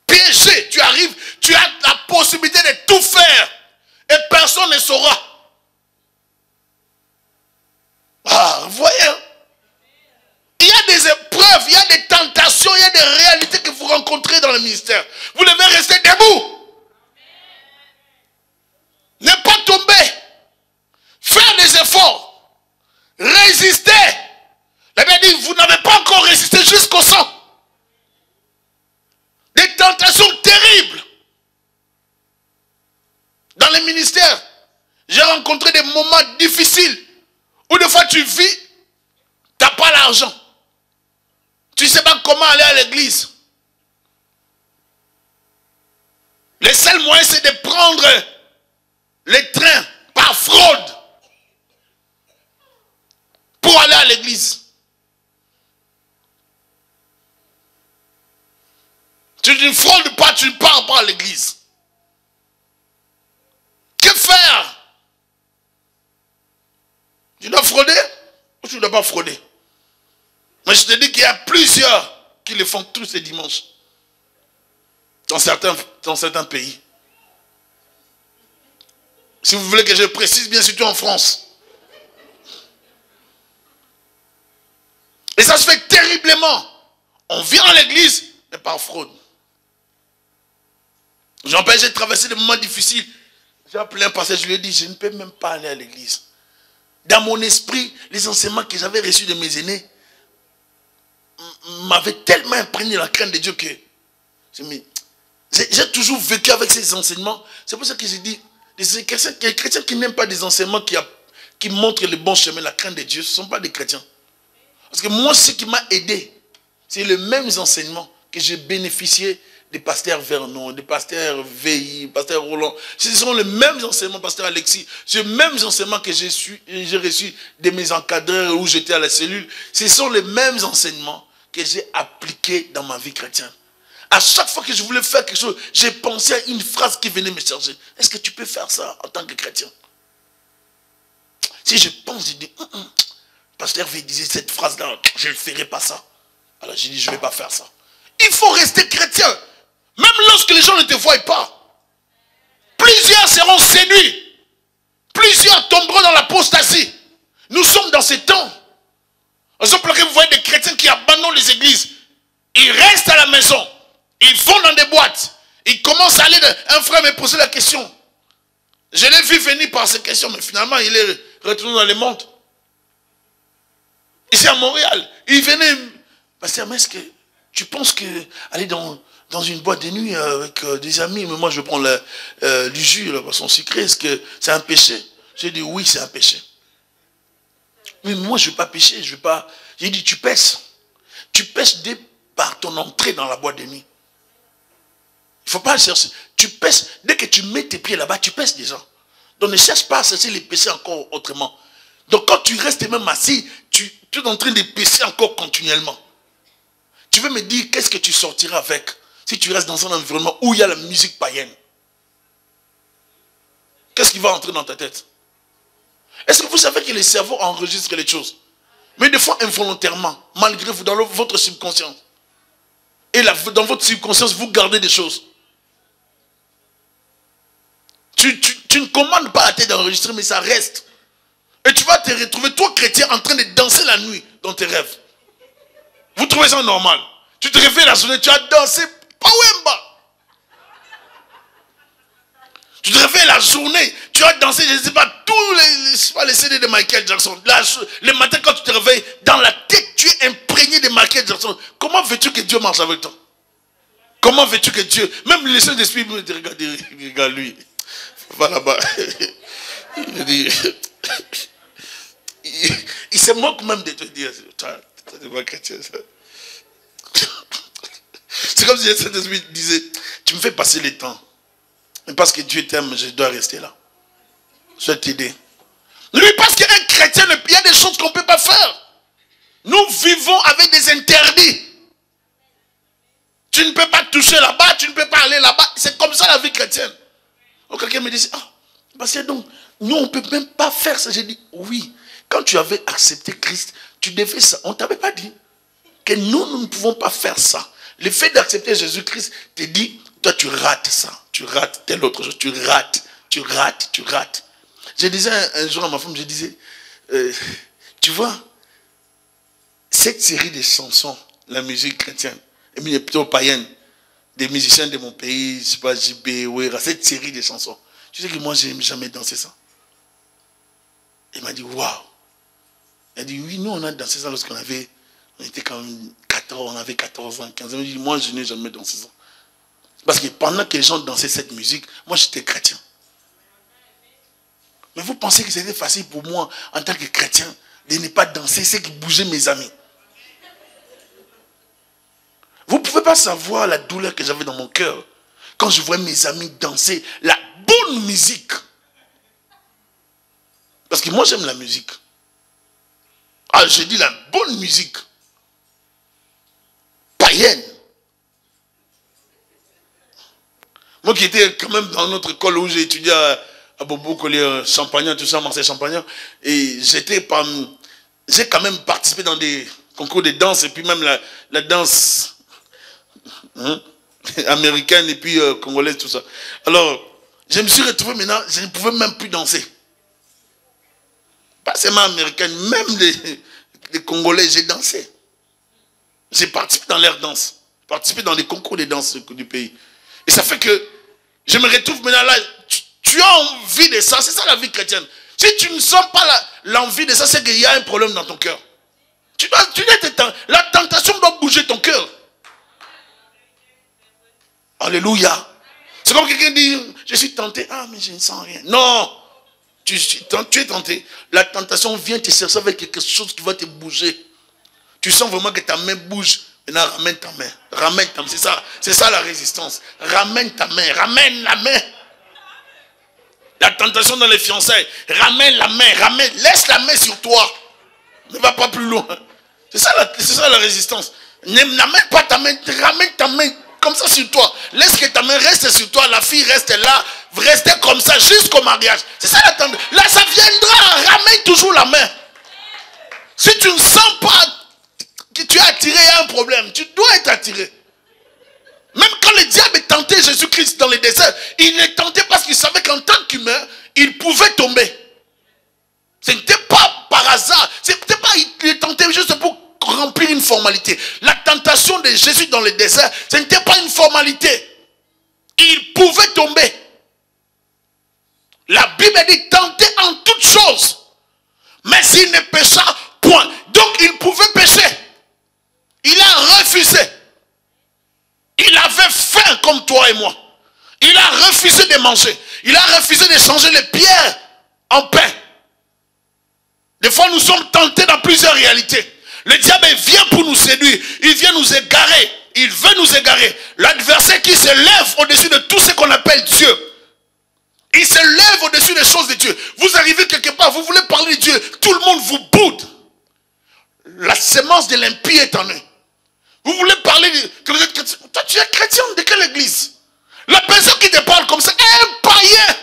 Piégé, tu arrives, tu as la possibilité de tout faire. Et personne ne saura. Ah, vous voyez, il y a des épreuves, il y a des tentations, il y a des réalités que vous rencontrez dans le ministère. Vous devez rester debout. Ne pas tomber. Faire des efforts. Résister. La Bible dit, vous n'avez pas encore résisté jusqu'au sang. Des tentations terribles. Dans les ministères, j'ai rencontré des moments difficiles. Ou des fois tu vis, tu n'as pas l'argent. Tu ne sais pas comment aller à l'église. Le seul moyen c'est de prendre les trains par fraude pour aller à l'église. Tu ne fraudes pas, tu ne pars pas à l'église. Que faire? Tu dois frauder ou tu ne dois pas frauder? Mais je te dis qu'il y a plusieurs qui le font tous les dimanches. Dans certains pays. Si vous voulez que je précise bien, surtout en France. Et ça se fait terriblement. On vient à l'église, mais par fraude. Jean-Pierre, j'ai traversé des moments difficiles. J'ai appelé un pasteur, je lui ai dit, je ne peux même pas aller à l'église. Dans mon esprit, les enseignements que j'avais reçus de mes aînés m'avaient tellement imprégné la crainte de Dieu que j'ai toujours vécu avec ces enseignements. C'est pour ça que j'ai dit, les chrétiens qui n'aiment pas des enseignements qui montrent le bon chemin, la crainte de Dieu, ce ne sont pas des chrétiens. Parce que moi, ce qui m'a aidé, c'est les mêmes enseignements que j'ai bénéficié des pasteurs Vernon, des pasteurs VI, pasteur Roland. Ce sont les mêmes enseignements, pasteur Alexis. C'est les mêmes enseignements que j'ai reçus de mes encadreurs où j'étais à la cellule. Ce sont les mêmes enseignements que j'ai appliqués dans ma vie chrétienne. À chaque fois que je voulais faire quelque chose, j'ai pensé à une phrase qui venait me charger. Est-ce que tu peux faire ça en tant que chrétien? Si je pense, je dis, pasteur V disait cette phrase-là, je ne ferai pas ça. Alors j'ai dit, je ne vais pas faire ça. Il faut rester chrétien. Même lorsque les gens ne te voient pas. Plusieurs seront séduits. Plusieurs tomberont dans l'apostasie. Nous sommes dans ces temps. Par exemple, vous voyez des chrétiens qui abandonnent les églises. Ils restent à la maison. Ils vont dans des boîtes. Ils commencent à aller. Un frère m'a posé la question. Je l'ai vu venir par ces questions, mais finalement, il est retourné dans le monde. Ici à Montréal. Il venait. Pasteur, mais est-ce que tu penses que aller dans une boîte de nuit avec des amis, mais moi je prends du jus, la boisson sucrée, est-ce que c'est un péché? J'ai dit oui, c'est un péché. Mais moi je ne vais pas pécher, je vais pas. J'ai dit tu pèses. Tu pèses dès par ton entrée dans la boîte de nuit. Il ne faut pas chercher. Tu pèses, dès que tu mets tes pieds là-bas, tu pèses déjà. Donc ne cherche pas à chercher les péchés encore autrement. Donc quand tu restes même assis, tu es en train de pécher encore continuellement. Tu veux me dire qu'est-ce que tu sortiras avec si tu restes dans un environnement où il y a la musique païenne? Qu'est-ce qui va entrer dans ta tête? Est-ce que vous savez que le cerveau enregistre les choses? Mais des fois involontairement, malgré vous, dans votre subconscience. Et là, dans votre subconscience, vous gardez des choses. Tu ne commandes pas à tête d'enregistrer, mais ça reste. Et tu vas te retrouver, toi chrétien, en train de danser la nuit dans tes rêves. Vous trouvez ça normal? Tu te réveilles la journée, tu as dansé Pawemba. Tu te réveilles la journée, tu as dansé, je ne sais pas, tous les CD de Michael Jackson. Le matin quand tu te réveilles, dans la tête, tu es imprégné de Michael Jackson. Comment veux-tu que Dieu marche avec toi? Comment veux-tu que Dieu, même le Saint-Esprit me dit, regarde lui, va là-bas. Il se moque même de te dire, toi, tu n'es pas chrétien. C'est comme si le Saint-Esprit disait, tu me fais passer le temps. Mais parce que Dieu t'aime, je dois rester là. Je vais t'aider. Oui, parce qu'un chrétien, il y a des choses qu'on ne peut pas faire. Nous vivons avec des interdits. Tu ne peux pas toucher là-bas, tu ne peux pas aller là-bas. C'est comme ça la vie chrétienne. Donc quelqu'un me dit, ah, parce que donc, nous on ne peut même pas faire ça. J'ai dit, oui, quand tu avais accepté Christ, tu devais ça. On ne t'avait pas dit que nous ne pouvons pas faire ça. Le fait d'accepter Jésus-Christ te dit, toi tu rates ça, tu rates telle autre chose, tu rates. Je disais un jour à ma femme, je disais, tu vois, cette série de chansons, la musique chrétienne, et puis plutôt païenne, des musiciens de mon pays, je ne sais pas, JB, Ouera, cette série de chansons, tu sais que moi je n'ai jamais dansé ça. Il m'a dit, waouh. Il a dit, oui, nous on a dansé ça lorsqu'on avait, on était quand même 14, on avait 14 ans, 15 ans. Il dit, moi je n'ai jamais dansé ça. Parce que pendant que les gens dansaient cette musique, moi j'étais chrétien. Mais vous pensez que c'était facile pour moi, en tant que chrétien, de ne pas danser, c'est qui bougeait mes amis. Vous ne pouvez pas savoir la douleur que j'avais dans mon cœur quand je voyais mes amis danser la bonne musique. Parce que moi j'aime la musique. Ah, je dis la bonne musique. Païenne. Moi qui étais quand même dans notre école où j'ai étudié à Bobo, Collier, Champagnat, tout ça, Marseille, Champagnat. Et j'ai quand même participé dans des concours de danse et puis même la danse américaine et puis congolaise, tout ça. Alors, je me suis retrouvé maintenant, je ne pouvais même plus danser. Pas seulement américaine, même les Congolais, j'ai dansé. J'ai participé dans leur danse, participé dans les concours de danse du pays. Et ça fait que je me retrouve maintenant là, tu as envie de ça, c'est ça la vie chrétienne. Si tu ne sens pas l'envie de ça, c'est qu'il y a un problème dans ton cœur. La tentation doit bouger ton cœur. Alléluia. C'est comme quelqu'un dit, je suis tenté, ah mais je ne sens rien. Non, tu es tenté. La tentation vient te chercher avec quelque chose qui va te bouger. Tu sens vraiment que ta main bouge. Maintenant, ramène ta main. Ramène ta main. C'est ça la résistance. Ramène ta main. Ramène la main. La tentation dans les fiançailles. Ramène la main. Laisse la main sur toi. Ne va pas plus loin. C'est ça la résistance. N'amène pas ta main. Ramène ta main comme ça sur toi. Laisse que ta main reste sur toi. La fille reste là. Restez comme ça jusqu'au mariage. C'est ça la tentation. Là, ça viendra. Ramène toujours la main. Si tu ne sens pas que tu es attiré, il y a un problème. Tu dois être attiré. Même quand le diable tentait Jésus-Christ dans le désert, il le tentait parce qu'il savait qu'en tant qu'humain, il pouvait tomber. Ce n'était pas par hasard. Il le tentait juste pour remplir une formalité. La tentation de Jésus dans le désert, ce n'était pas une formalité. Il pouvait tomber. La Bible dit tenter en toutes choses. Mais s'il ne pécha point. Donc il pouvait pécher. Il a refusé. Il avait faim comme toi et moi. Il a refusé de manger. Il a refusé de changer les pierres en pain. Des fois, nous sommes tentés dans plusieurs réalités. Le diable vient pour nous séduire. Il vient nous égarer. Il veut nous égarer. L'adversaire qui se lève au-dessus de tout ce qu'on appelle Dieu. Il se lève au-dessus des choses de Dieu. Vous arrivez quelque part, vous voulez parler de Dieu. Tout le monde vous boude. La semence de l'impie est en eux. Vous voulez parler de... Toi, tu es chrétien de quelle église? La personne qui te parle comme ça est un païen.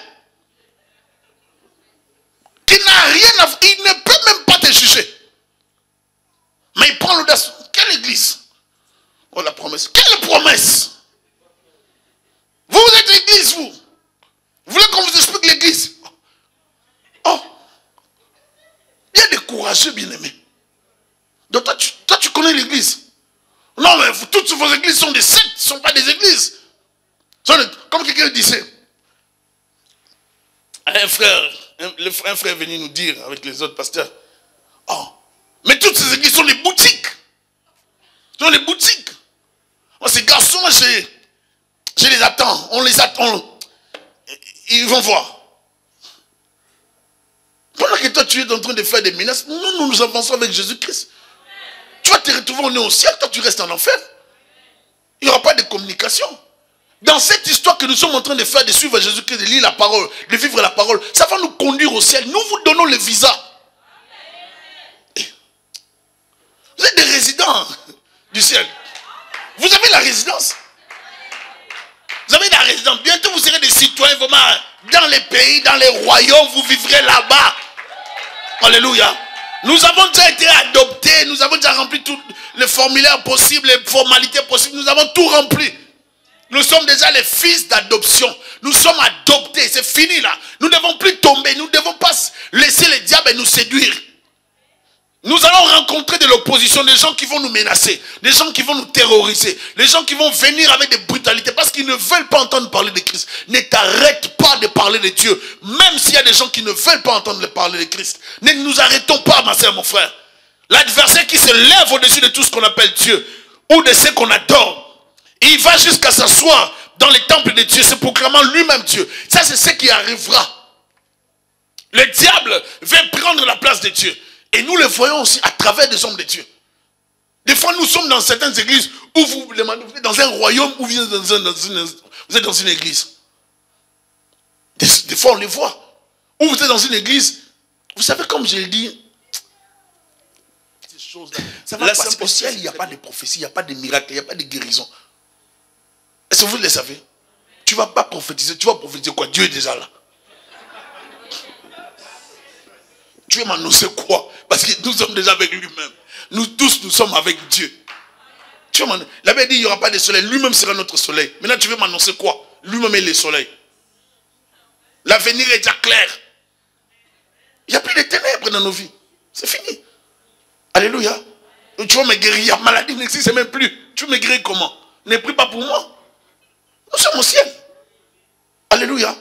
Qui n'a rien à... Il ne peut même pas te juger. Mais il prend l'audace. Quelle église? Oh, la promesse. Quelle promesse? Vous êtes l'église, vous. Vous voulez qu'on vous explique l'église? Oh. Il y a des courageux bien-aimés. Donc toi, tu connais l'église. Non, mais toutes vos églises sont des sectes, ce ne sont pas des églises. Comme quelqu'un disait, un frère est venu nous dire avec les autres pasteurs, oh, mais toutes ces églises sont des boutiques. Ce sont des boutiques. Oh, ces garçons, je les attends, on les attend. Ils vont voir. Pendant que toi tu es en train de faire des menaces, nous avançons avec Jésus-Christ. Tu vas te retrouver, on est au ciel, toi tu restes en enfer. Il n'y aura pas de communication. Dans cette histoire que nous sommes en train de faire, de suivre Jésus-Christ, de lire la parole, de vivre la parole, ça va nous conduire au ciel. Nous vous donnons le visa. Vous êtes des résidents du ciel. Vous avez la résidence. Vous avez la résidence. Bientôt vous serez des citoyens vraiment dans les pays, dans les royaumes, vous vivrez là-bas. Alléluia. Nous avons déjà été adoptés, nous avons déjà rempli tous les formulaires possibles, les formalités possibles, nous avons tout rempli. Nous sommes déjà les fils d'adoption. Nous sommes adoptés, c'est fini là. Nous ne devons plus tomber, nous ne devons pas laisser le diable nous séduire. Nous allons rencontrer de l'opposition, des gens qui vont nous menacer, des gens qui vont nous terroriser, des gens qui vont venir avec des brutalités parce qu'ils ne veulent pas entendre parler de Christ. Ne t'arrête pas de parler de Dieu, même s'il y a des gens qui ne veulent pas entendre parler de Christ. Ne nous arrêtons pas, ma soeur, mon frère. L'adversaire qui se lève au-dessus de tout ce qu'on appelle Dieu, ou de ce qu'on adore, il va jusqu'à s'asseoir dans les temples de Dieu, se proclamant lui-même Dieu. Ça, c'est ce qui arrivera. Le diable vient prendre la place de Dieu. Et nous le voyons aussi à travers des hommes de Dieu. Des fois, nous sommes dans certaines églises où vous êtes dans un royaume ou vous êtes dans une église. Des fois, on les voit. Ou vous êtes dans une église. Vous savez, comme je l'ai dit, ces choses-là, ça va passer au ciel. Il n'y a pas de prophétie, il n'y a pas de miracle, il n'y a pas de guérison. Est-ce que vous le savez? Tu ne vas pas prophétiser. Tu vas prophétiser quoi? Dieu est déjà là. Tu veux m'annoncer quoi? Parce que nous sommes déjà avec lui-même. Nous tous, nous sommes avec Dieu. La Bible dit il n'y aura pas de soleil. Lui-même sera notre soleil. Maintenant, tu veux m'annoncer quoi? Lui-même est le soleil. L'avenir est déjà clair. Il n'y a plus de ténèbres dans nos vies. C'est fini. Alléluia. Tu vas me guérir. La maladie n'existe même plus. Tu veux me guérir comment? Ne prie pas pour moi. Nous sommes au ciel. Alléluia.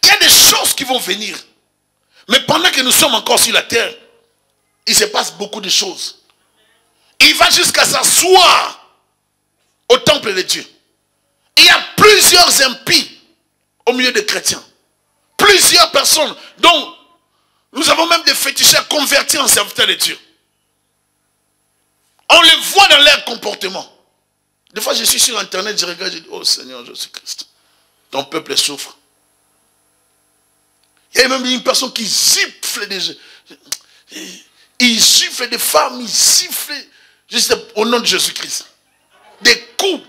Il y a des choses qui vont venir. Mais pendant que nous sommes encore sur la terre, il se passe beaucoup de choses. Il va jusqu'à s'asseoir au temple de Dieu. Il y a plusieurs impies au milieu des chrétiens. Plusieurs personnes dont nous avons même des féticheurs convertis en serviteurs de Dieu. On les voit dans leur comportement. Des fois, je suis sur Internet, je regarde, je dis, oh Seigneur Jésus-Christ, ton peuple souffre. Il y a même une personne qui gifle il gifle des femmes, il gifle juste au nom de Jésus-Christ. Des coups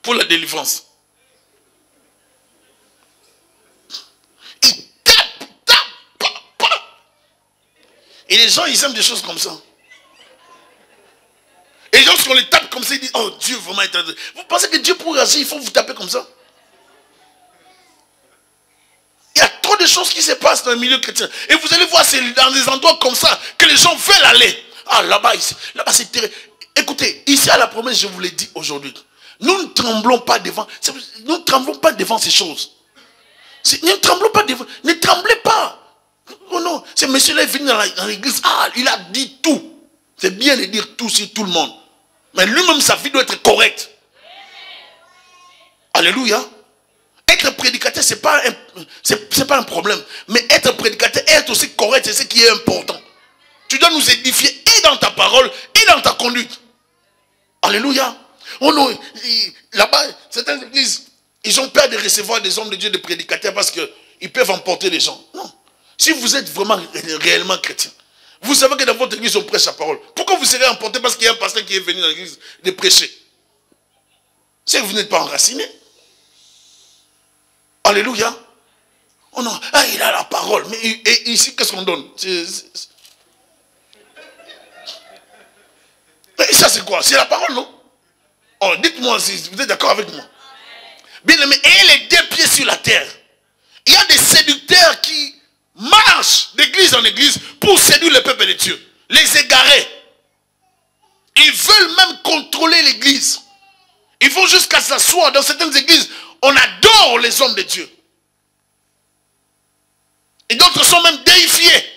pour la délivrance. Il tape. Et les gens, ils aiment des choses comme ça. Et les gens, quand on les tape comme ça, ils disent, oh Dieu, vraiment est... Vous pensez que Dieu pour agir, il faut vous taper comme ça? Il y a trop de choses qui se passent dans le milieu chrétien. Et vous allez voir, c'est dans des endroits comme ça que les gens veulent aller. Ah, là-bas, c'est terrible. Écoutez, ici à la promesse, je vous l'ai dit aujourd'hui. Nous ne tremblons pas devant. Nous ne tremblons pas devant ces choses. Nous ne tremblons pas devant. Ne tremblez pas. Oh non, ce monsieur-là est venu dans l'église. Ah, il a dit tout. C'est bien de dire tout sur tout le monde. Mais lui-même, sa vie doit être correcte. Alléluia. Être prédicateur, ce n'est pas un problème. Mais être prédicateur, être aussi correct, c'est ce qui est important. Tu dois nous édifier et dans ta parole et dans ta conduite. Alléluia. Oh non, là-bas, certaines églises, ils ont peur de recevoir des hommes de Dieu, des prédicateurs, parce qu'ils peuvent emporter les gens. Non. Si vous êtes vraiment réellement chrétien, vous savez que dans votre église, on prêche la parole. Pourquoi vous serez emporté parce qu'il y a un pasteur qui est venu dans l'église de prêcher? C'est que vous n'êtes pas enraciné. Alléluia. Oh non, ah, il a la parole. Mais et ici, qu'est-ce qu'on donne? Et ça, c'est quoi? C'est la parole, non? Oh, dites-moi si vous êtes d'accord avec moi. Bien aimé, ayez les deux pieds sur la terre. Il y a des séducteurs qui marchent d'église en église pour séduire le peuple de Dieu. Les égarés. Ils veulent même contrôler l'église. Ils vont jusqu'à s'asseoir. Dans certaines églises, on adore les hommes de Dieu. Et d'autres sont même déifiés.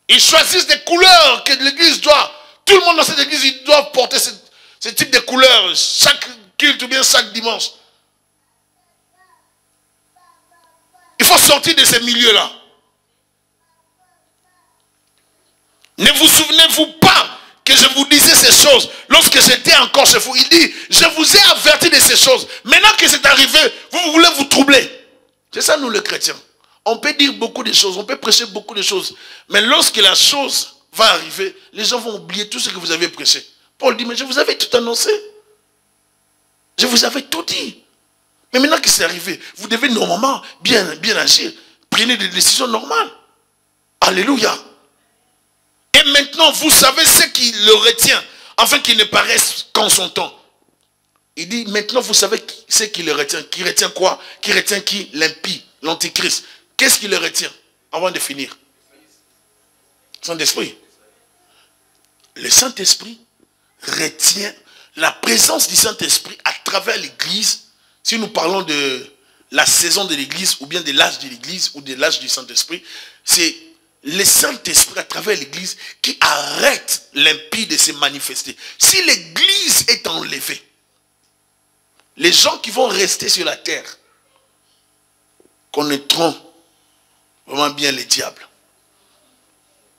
Ils choisissent des couleurs que l'église doit. Tout le monde dans cette église, ils doivent porter ce type de couleurs. Chaque culte ou bien chaque dimanche. Il faut sortir de ces milieux-là. Ne vous souvenez-vous pas que je vous disais ces choses lorsque j'étais encore chez vous? Il dit, je vous ai averti de ces choses. Maintenant que c'est arrivé, vous voulez vous troubler. C'est ça nous les chrétiens. On peut dire beaucoup de choses, on peut prêcher beaucoup de choses. Mais lorsque la chose va arriver, les gens vont oublier tout ce que vous avez prêché. Paul dit, mais je vous avais tout annoncé. Je vous avais tout dit. Mais maintenant que c'est arrivé, vous devez normalement bien agir. Prenez des décisions normales. Alléluia. Et maintenant, vous savez ce qui le retient, afin qu'il ne paraisse qu'en son temps. Il dit, maintenant vous savez ce qui le retient. Qui retient quoi? Qui retient qui? L'impie, l'antichrist. Qu'est-ce qui le retient? Avant de finir. Saint-Esprit. Le Saint-Esprit retient la présence du Saint-Esprit à travers l'église. Si nous parlons de la saison de l'église, ou bien de l'âge de l'église, ou de l'âge du Saint-Esprit, c'est le Saint-Esprit à travers l'église qui arrête l'impie de se manifester. Si l'église est enlevée, les gens qui vont rester sur la terre connaîtront vraiment bien les diables.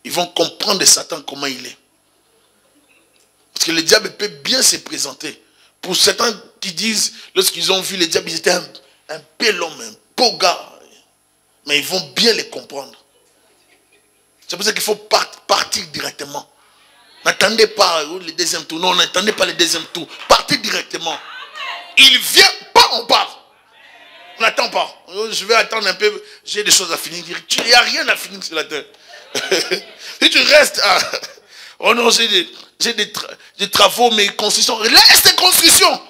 Ils vont comprendre de Satan comment il est. Parce que le diable peut bien se présenter. Pour certains qui disent, lorsqu'ils ont vu le diable, ils étaient un bel homme, un beau gars. Mais ils vont bien les comprendre. C'est pour ça qu'il faut partir directement. N'attendez pas le deuxième tour. Non, n'attendez pas le deuxième tour. Partez directement. Il vient, pas on part. On n'attend pas. Je vais attendre un peu. J'ai des choses à finir. Il n'y a rien à finir sur la terre. Si tu restes à... Oh non, j'ai des travaux, mais constructions. Laisse tes constructions.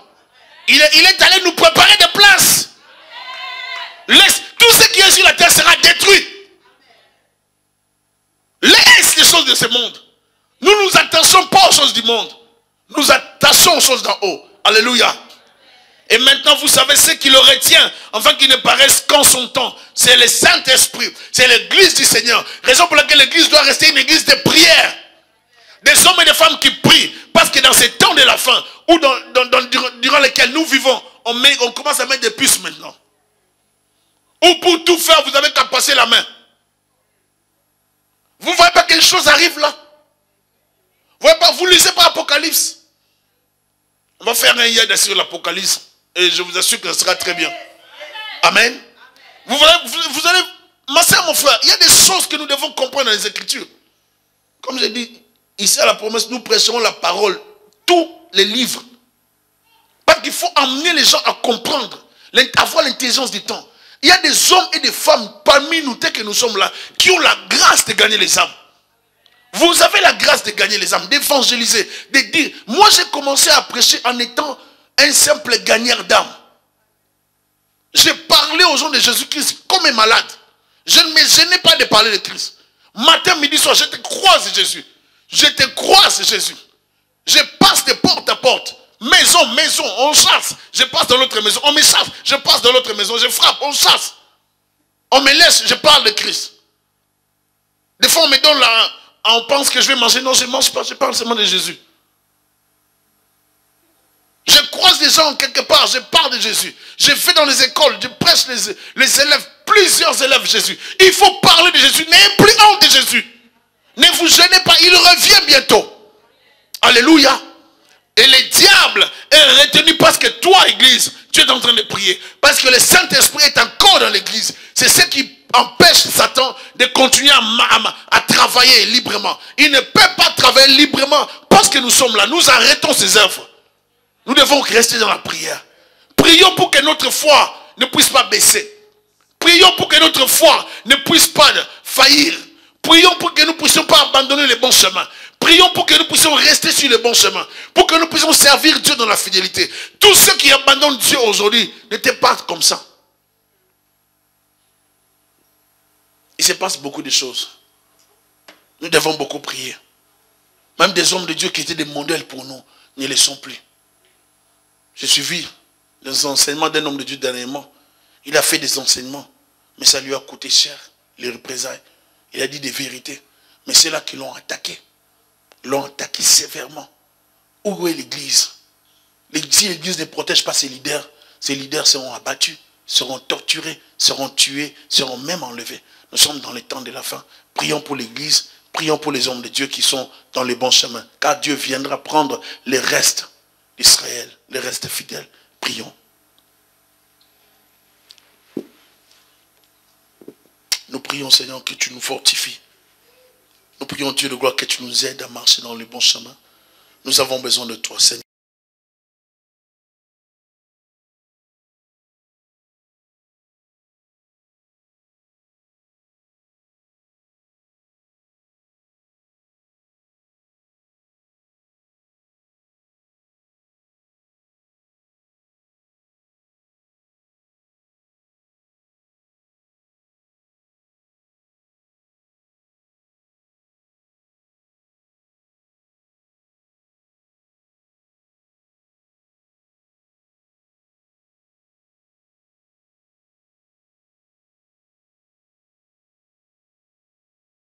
Il est allé nous préparer des places. Laisse. Tout ce qui est sur la terre sera détruit. Laisse les choses de ce monde. Nous ne nous attachons pas aux choses du monde. Nous attachons aux choses d'en haut. Alléluia. Et maintenant, vous savez ce qui le retient, afin qu'il ne paraisse qu'en son temps. C'est le Saint-Esprit. C'est l'église du Seigneur. Raison pour laquelle l'église doit rester une église de prière. Des hommes et des femmes qui prient. Parce que dans ces temps de la fin, ou durant lesquels nous vivons, on commence à mettre des puces maintenant. Ou pour tout faire, vous avez qu'à passer la main. Vous ne voyez pas quelque chose arrive là? Vous ne lisez pas Apocalypse? On va faire un yed sur l'Apocalypse. Et je vous assure que ce sera très bien. Amen. Vous allez, ma soeur, mon frère, il y a des choses que nous devons comprendre dans les Écritures. Comme j'ai dit, ici à la promesse, nous prêcherons la parole, tous les livres. Parce qu'il faut amener les gens à comprendre, avoir l'intelligence du temps. Il y a des hommes et des femmes parmi nous, tel que nous sommes là, qui ont la grâce de gagner les âmes. Vous avez la grâce de gagner les âmes, d'évangéliser, de dire. Moi, j'ai commencé à prêcher en étant un simple gagneur d'âmes. J'ai parlé aux gens de Jésus-Christ comme un malade. Je ne me gênais pas de parler de Christ. Matin, midi, soir, je te croise Jésus. Je te croise Jésus. Je passe de porte à porte. Maison, on chasse. Je passe dans l'autre maison. On me chasse. Je passe dans l'autre maison. Je frappe, on chasse. On me laisse, je parle de Christ. Des fois, on me donne là, on pense que je vais manger. Non, je ne mange pas, je parle seulement de Jésus. Je croise des gens quelque part, je parle de Jésus. Je vais dans les écoles, je prêche les élèves, plusieurs élèves de Jésus. Il faut parler de Jésus. N'ayez plus honte de Jésus. Ne vous gênez pas, il revient bientôt. Alléluia. Et le diable est retenu parce que toi, église, tu es en train de prier. Parce que le Saint-Esprit est encore dans l'église. C'est ce qui empêche Satan de continuer à travailler librement. Il ne peut pas travailler librement parce que nous sommes là. Nous arrêtons ses œuvres. Nous devons rester dans la prière. Prions pour que notre foi ne puisse pas baisser. Prions pour que notre foi ne puisse pas faillir. Prions pour que nous ne puissions pas abandonner les bons chemins. Prions pour que nous puissions rester sur le bon chemin. Pour que nous puissions servir Dieu dans la fidélité. Tous ceux qui abandonnent Dieu aujourd'hui n'étaient pas comme ça. Il se passe beaucoup de choses. Nous devons beaucoup prier. Même des hommes de Dieu qui étaient des modèles pour nous, ne les sont plus. J'ai suivi les enseignements d'un homme de Dieu dernièrement. Il a fait des enseignements, mais ça lui a coûté cher, les représailles. Il a dit des vérités. Mais c'est là qu'ils l'ont attaqué. Ils l'ont attaqué sévèrement. Où est l'église? Si l'église ne protège pas ses leaders seront abattus, seront torturés, seront tués, seront même enlevés. Nous sommes dans les temps de la fin. Prions pour l'église, prions pour les hommes de Dieu qui sont dans les bons chemins. Car Dieu viendra prendre les restes d'Israël, les restes fidèles. Prions. Nous prions, Seigneur, que tu nous fortifies. Nous prions, Dieu de gloire, que tu nous aides à marcher dans les bons chemins. Nous avons besoin de toi, Seigneur.